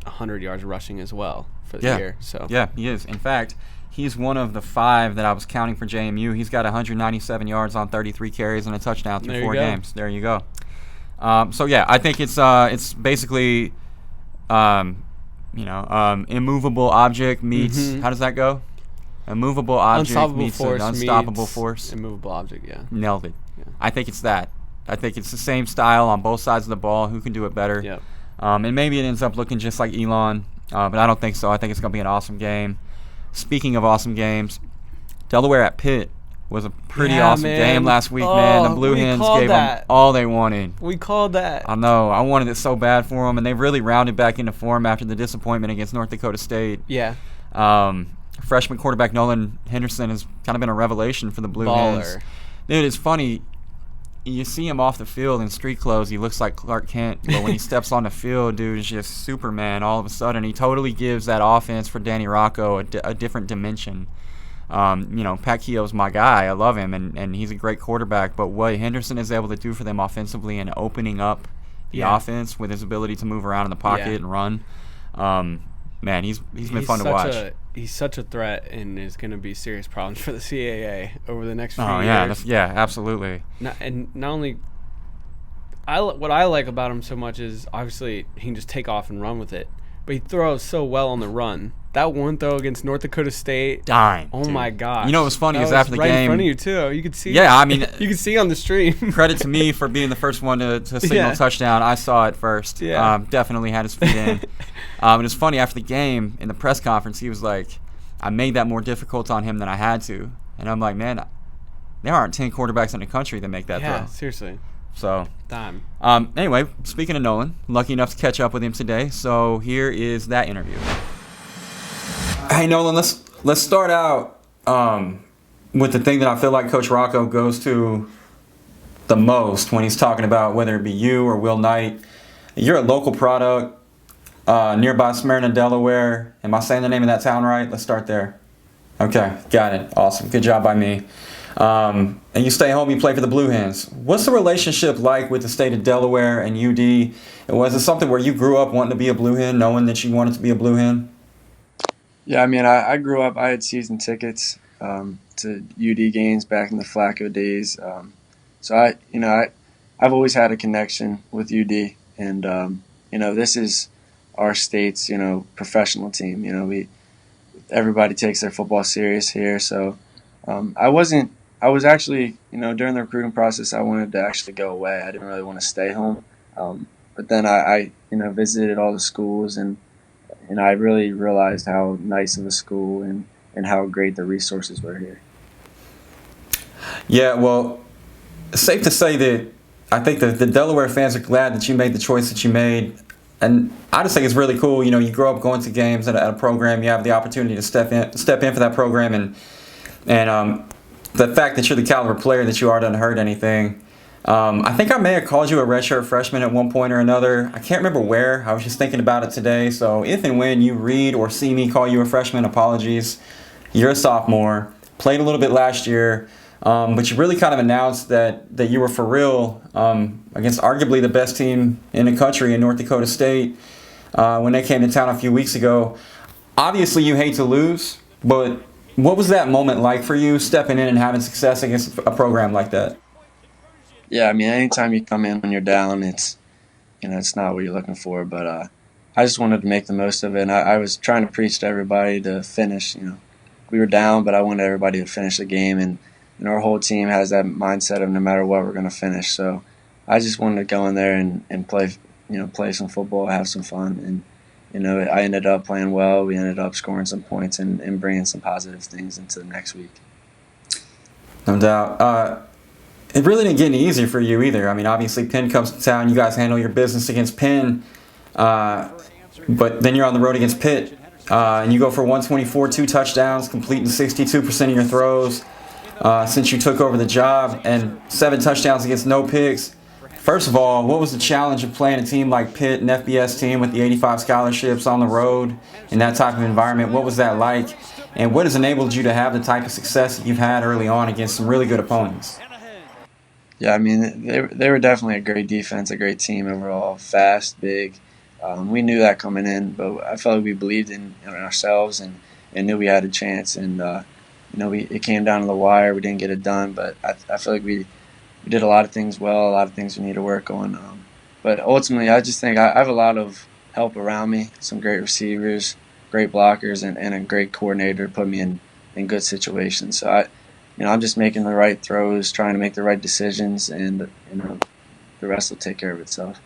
100 yards rushing as well for the year. So yeah, he is. In fact, he's one of the 5 that I was counting for JMU. He's got 197 yards on 33 carries and a touchdown through 4 games. There you go. So yeah, I think it's basically immovable object meets how does that go? Immovable object meets an unstoppable force. Immovable object, yeah. Nailed it. Yeah. I think it's that. I think it's the same style on both sides of the ball. Who can do it better? Yep. And maybe it ends up looking just like Elon, but I don't think so. I think it's going to be an awesome game. Speaking of awesome games, Delaware at Pitt was a pretty awesome game last week, man. The Blue Hens gave them all they wanted. We called that. I know. I wanted it so bad for them, and they really rounded back into form after the disappointment against North Dakota State. Yeah. Freshman quarterback Nolan Henderson has kind of been a revelation for the Blue Hens. Dude, it's funny. You see him off the field in street clothes, he looks like Clark Kent. But when he steps on the field, dude, it's just Superman all of a sudden. He totally gives that offense for Danny Rocco a different dimension. Pat Keogh's my guy. I love him, and he's a great quarterback. But what Henderson is able to do for them offensively and opening up the offense with his ability to move around in the pocket and run, man, he's been fun to watch. He's such a threat and is going to be serious problems for the CAA over the next few years. years. Yeah, absolutely. Not only what I like about him so much is obviously he can just take off and run with it, but he throws so well on the run. That one throw against North Dakota State, dime. Oh my gosh! You know what was funny is after the game, in front of you too. You could see. Yeah, I mean, you could see on the stream. Credit to me for being the first one to signal touchdown. I saw it first. Yeah. Definitely had his feet in. It was funny after the game in the press conference. He was like, "I made that more difficult on him than I had to," and I'm like, "Man, there aren't 10 quarterbacks in the country that make that throw." Yeah, seriously. So. Time. Anyway, speaking of Nolan, lucky enough to catch up with him today. So here is that interview. Hey Nolan, let's start out with the thing that I feel like Coach Rocco goes to the most when he's talking about whether it be you or Will Knight. You're a local product, nearby Smyrna, Delaware. Am I saying the name of that town right? Let's start there. Okay, got it. Awesome. Good job by me. And you stay home, you play for the Blue Hens. What's the relationship like with the state of Delaware and UD? Was it something where you grew up wanting to be a Blue Hen, knowing that you wanted to be a Blue Hen? Yeah, I mean, I grew up, I had season tickets to UD games back in the Flacco days. So I've always had a connection with UD. And, this is our state's professional team. Everybody takes their football serious here. So I was actually, during the recruiting process, I wanted to actually go away. I didn't really want to stay home. But then I visited all the schools, and I really realized how nice of a school and how great the resources were here. Yeah, well, it's safe to say that I think that the Delaware fans are glad that you made the choice that you made. And I just think it's really cool. You grow up going to games at a program. You have the opportunity to step in for that program, and the fact that you're the caliber player that you are doesn't hurt anything. I think I may have called you a redshirt freshman at one point or another. I can't remember where. I was just thinking about it today. So if and when you read or see me call you a freshman, apologies. You're a sophomore. Played a little bit last year. But you really kind of announced that you were for real against arguably the best team in the country in North Dakota State when they came to town a few weeks ago. Obviously, you hate to lose, but what was that moment like for you, stepping in and having success against a program like that? Yeah, I mean, anytime you come in when you're down, it's not what you're looking for. But I just wanted to make the most of it, and I was trying to preach to everybody to finish. We were down, but I wanted everybody to finish the game, and our whole team has that mindset of no matter what, we're going to finish. So I just wanted to go in there and play, play some football, have some fun. And, I ended up playing well. We ended up scoring some points and bringing some positive things into the next week. No doubt. It really didn't get any easier for you either. I mean, obviously, Penn comes to town. You guys handle your business against Penn. But then you're on the road against Pitt. And you go for 124, 2 touchdowns, completing 62% of your throws. Since you took over the job, and 7 touchdowns against no picks. First of all, what was the challenge of playing a team like Pitt, an FBS team with the 85 scholarships on the road in that type of environment? What was that like? And what has enabled you to have the type of success that you've had early on against some really good opponents? Yeah, I mean, they were definitely a great defense, a great team overall, fast, big. We knew that coming in, but I felt like we believed in ourselves and knew we had a chance. And it came down to the wire. We didn't get it done, but I feel like we did a lot of things well, a lot of things we need to work on. But ultimately, I just think I have a lot of help around me, some great receivers, great blockers, and a great coordinator to put me in good situations. So I'm just making the right throws, trying to make the right decisions, and the rest will take care of itself.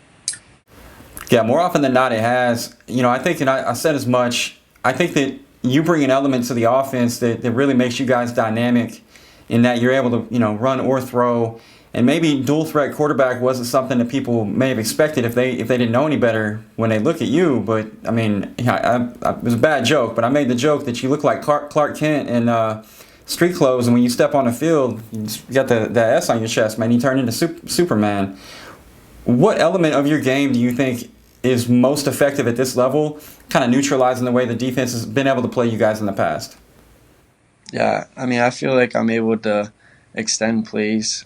Yeah, more often than not, it has. I think, and I said as much. I think that you bring an element to the offense that really makes you guys dynamic in that you're able to, run or throw. And maybe dual threat quarterback wasn't something that people may have expected if they didn't know any better when they look at you. But, I mean, it was a bad joke, but I made the joke that you look like Clark Kent in street clothes, and when you step on the field, you got the S on your chest, man. You turn into Superman. What element of your game do you think is most effective at this level, kind of neutralizing the way the defense has been able to play you guys in the past? Yeah, I mean, I feel like I'm able to extend plays.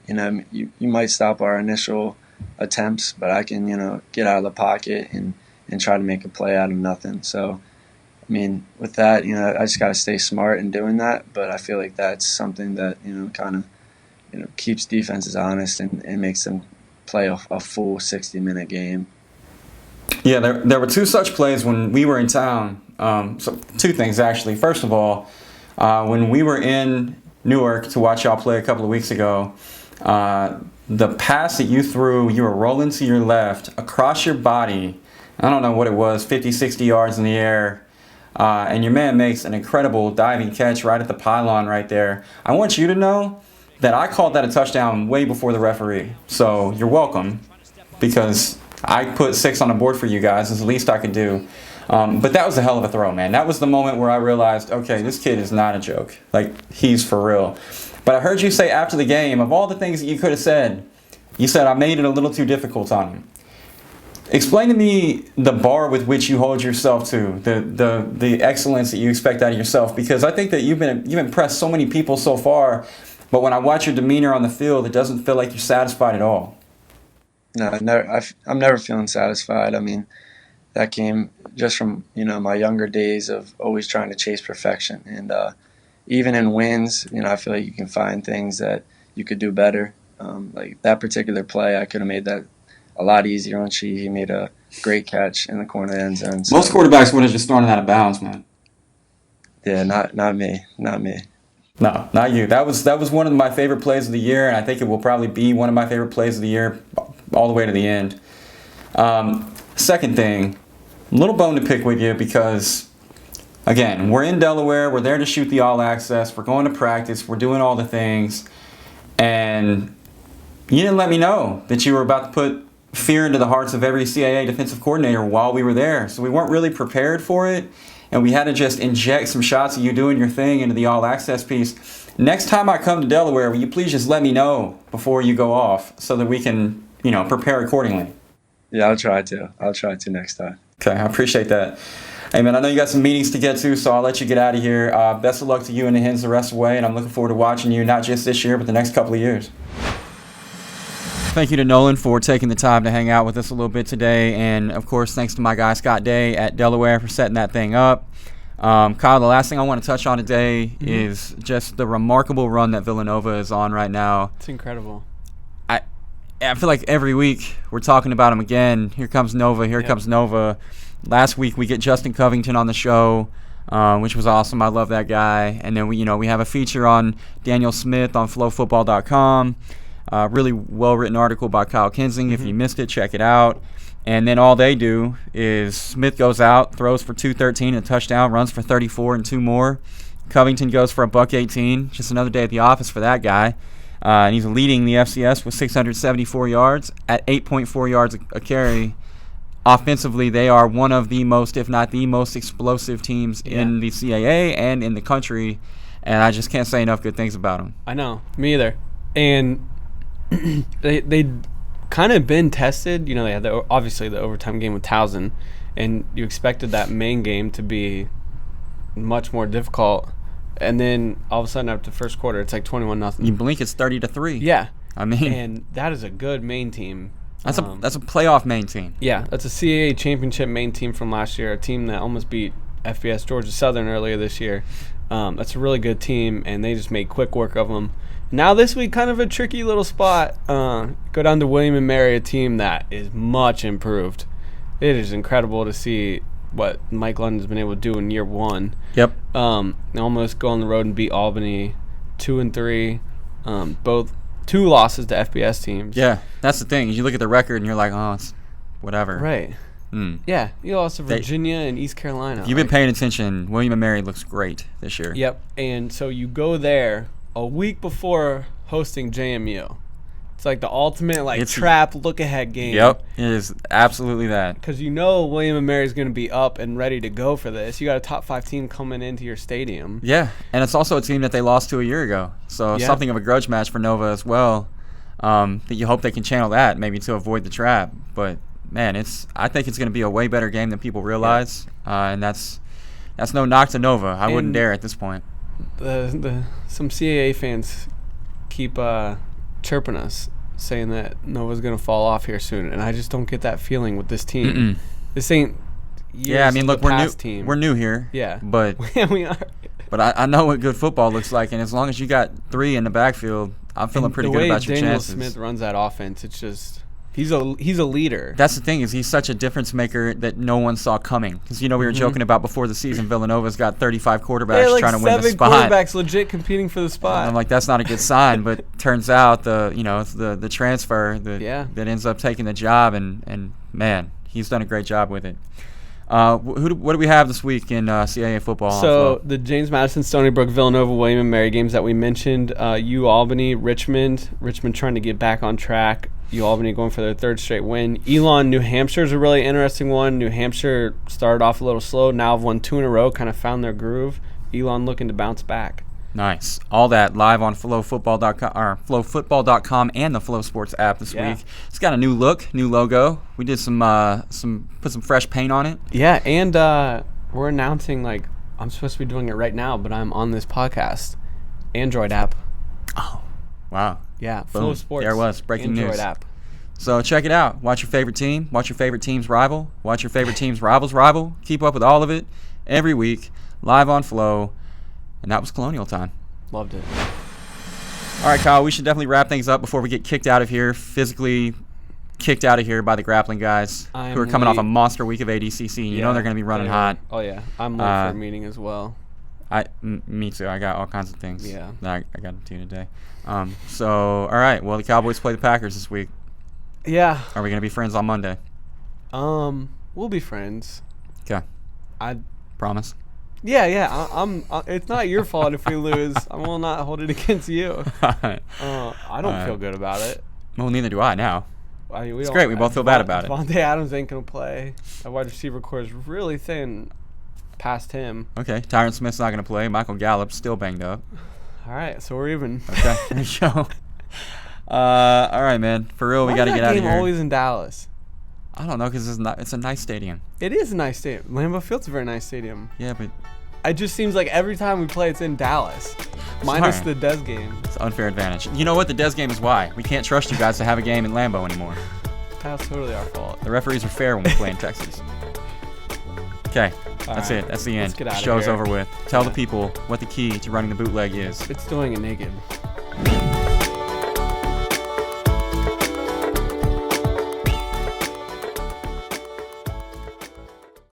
You might stop our initial attempts, but I can, get out of the pocket and try to make a play out of nothing. So, I mean, with that, I just got to stay smart in doing that. But I feel like that's something that, kind of, keeps defenses honest and makes them play a full 60-minute game. Yeah, there were 2 such plays when we were in town. So 2 things, actually. First of all, when we were in Newark to watch y'all play a couple of weeks ago, the pass that you threw, you were rolling to your left across your body. I don't know what it was, 50, 60 yards in the air. And your man makes an incredible diving catch right at the pylon right there. I want you to know that I called that a touchdown way before the referee. So you're welcome, because I put 6 on the board for you guys. It's the least I could do. But that was a hell of a throw, man. That was the moment where I realized, okay, this kid is not a joke. Like, he's for real. But I heard you say after the game, of all the things that you could have said, you said I made it a little too difficult on him. Explain to me the bar with which you hold yourself to, the excellence that you expect out of yourself, because I think that you've impressed so many people so far, but when I watch your demeanor on the field, it doesn't feel like you're satisfied at all. No, I'm never feeling satisfied. I mean, that came just from my younger days of always trying to chase perfection, and even in wins, I feel like you can find things that you could do better. Like that particular play, I could have made that a lot easier on Chi. He made a great catch in the corner of the end zone. So, Most quarterbacks would have just thrown it out of bounds, man. yeah, not me. No, not you. That was one of my favorite plays of the year, and I think it will probably be one of my favorite plays of the year all the way to the end. Second thing, little bone to pick with you because, again, we're in Delaware. We're there to shoot the all-access. We're going to practice. We're doing all the things. And you didn't let me know that you were about to put fear into the hearts of every CAA defensive coordinator while we were there. So we weren't really prepared for it. And we had to just inject some shots of you doing your thing into the all-access piece. Next time I come to Delaware, will you please just let me know before you go off so that we can, prepare accordingly? Yeah, I'll try to next time. Okay, I appreciate that. Hey, man, I know you got some meetings to get to, so I'll let you get out of here. Best of luck to you and the Hens the rest of the way, and I'm looking forward to watching you not just this year, but the next couple of years. Thank you to Nolan for taking the time to hang out with us a little bit today. And, of course, thanks to my guy Scott Day at Delaware for setting that thing up. Kyle, the last thing I want to touch on today is just the remarkable run that Villanova is on right now. It's incredible. I feel like every week we're talking about him again. Here comes Nova. Here comes Nova. Last week we get Justin Covington on the show, which was awesome. I love that guy. And then we have a feature on Daniel Smith on FloFootball.com. Really well-written article by Kyle Kinsing. If you missed it, check it out. And then all they do is Smith goes out, throws for 213 and a touchdown, runs for 34 and 2 more. Covington goes for $118. Just another day at the office for that guy. And he's leading the FCS with 674 yards at 8.4 yards a carry. Offensively, they are one of the most, if not the most explosive teams in the CAA and in the country. And I just can't say enough good things about them. I know. Me either. And they kind of been tested. They had obviously the overtime game with Towson, and you expected that main game to be much more difficult. And then all of a sudden, after the first quarter, it's like 21-0. You blink, it's 30-3. Yeah, I mean, and that is a good main team. That's a playoff main team. Yeah, that's a CAA championship main team from last year, a team that almost beat FBS Georgia Southern earlier this year. That's a really good team, and they just made quick work of them. Now this week, kind of a tricky little spot. Go down to William and Mary, a team that is much improved. It is incredible to see what Mike London's been able to do in year one. Yep. Almost go on the road and beat Albany 2-3. Both 2 losses to FBS teams. Yeah, that's the thing. You look at the record and you're like, oh, it's whatever. Right. Yeah, you lost to Virginia and East Carolina. If you've been paying attention, William & Mary looks great this year. Yep, and so you go there a week before hosting JMU. It's like the ultimate trap look-ahead game. Yep, it is absolutely that. Because William & Mary is going to be up and ready to go for this. You got a top 5 team coming into your stadium. Yeah, and it's also a team that they lost to a year ago. So something of a grudge match for Nova as well. That you hope they can channel that maybe to avoid the trap. But man, I think it's going to be a way better game than people realize, and that's no knock to Nova. I wouldn't dare at this point. Some CAA fans keep chirping us, saying that Nova's going to fall off here soon, and I just don't get that feeling with this team. Mm-mm. This ain't. Yeah, I mean, look, we're new. Team. We're new here. Yeah, but yeah, we are. But I know what good football looks like, and as long as you got 3 in the backfield, I'm feeling pretty good about your chances. The way Daniel Smith runs that offense, it's just he's a leader. That's the thing, is he's such a difference maker that no one saw coming. Because we were joking about before the season, Villanova's got 35 quarterbacks trying to win the spot. 7 quarterbacks legit competing for the spot. And I'm like, that's not a good sign. But turns out it's the transfer that ends up taking the job, and man, he's done a great job with it. What do we have this week in CAA football? So the James Madison, Stony Brook, Villanova, William & Mary games that we mentioned. U Albany, Richmond trying to get back on track. U Albany going for their 3rd straight win. Elon, New Hampshire is a really interesting one. New Hampshire started off a little slow. Now have won 2 in a row, kind of found their groove. Elon looking to bounce back. Nice. All that live on FloFootball.com and the Flow Sports app this week. It's got a new look, new logo. We did put some fresh paint on it. Yeah, and we're announcing, I'm supposed to be doing it right now, but I'm on this podcast. Android app. Oh, wow. Yeah, Boom. Flow Sports. There it was, breaking Android news. App. So check it out. Watch your favorite team. Watch your favorite team's rival. Watch your favorite team's rival's rival. Keep up with all of it every week, live on Flow. And that was Colonial Time. Loved it. All right, Kyle, we should definitely wrap things up before we get kicked out of here physically kicked out of here by the grappling guys who are coming off a monster week of ADCC. You know they're going to be running hot. Oh, yeah. I'm late for a meeting as well. Me too. I got all kinds of things Yeah. that I got to do today. All right. Well, the Cowboys play the Packers this week. Yeah. Are we going to be friends on Monday? We'll be friends. Okay. I promise. Yeah. It's not your fault if we lose. I will not hold it against you. I don't feel good about it. Well, neither do I now. It's great. We both feel bad about it. Devontae Adams ain't going to play. Our wide receiver core is really thin past him. Okay. Tyron Smith's not going to play. Michael Gallup's still banged up. All right. So we're even. Okay. There you go. All right, man. For real, we got to get out of here. Why is that game always in Dallas? I don't know, because it's a nice stadium. It is a nice stadium. Lambeau Field's a very nice stadium. Yeah, but it just seems like every time we play, it's in Dallas. Minus the Des game. It's an unfair advantage. You know what? The Des game is why. We can't trust you guys to have a game in Lambeau anymore. That's totally our fault. The referees are fair when we play in Texas. Okay, that's it. That's the end. Let's get out of Show's here. over with. Tell the people what the key to running the bootleg is. It's doing it naked.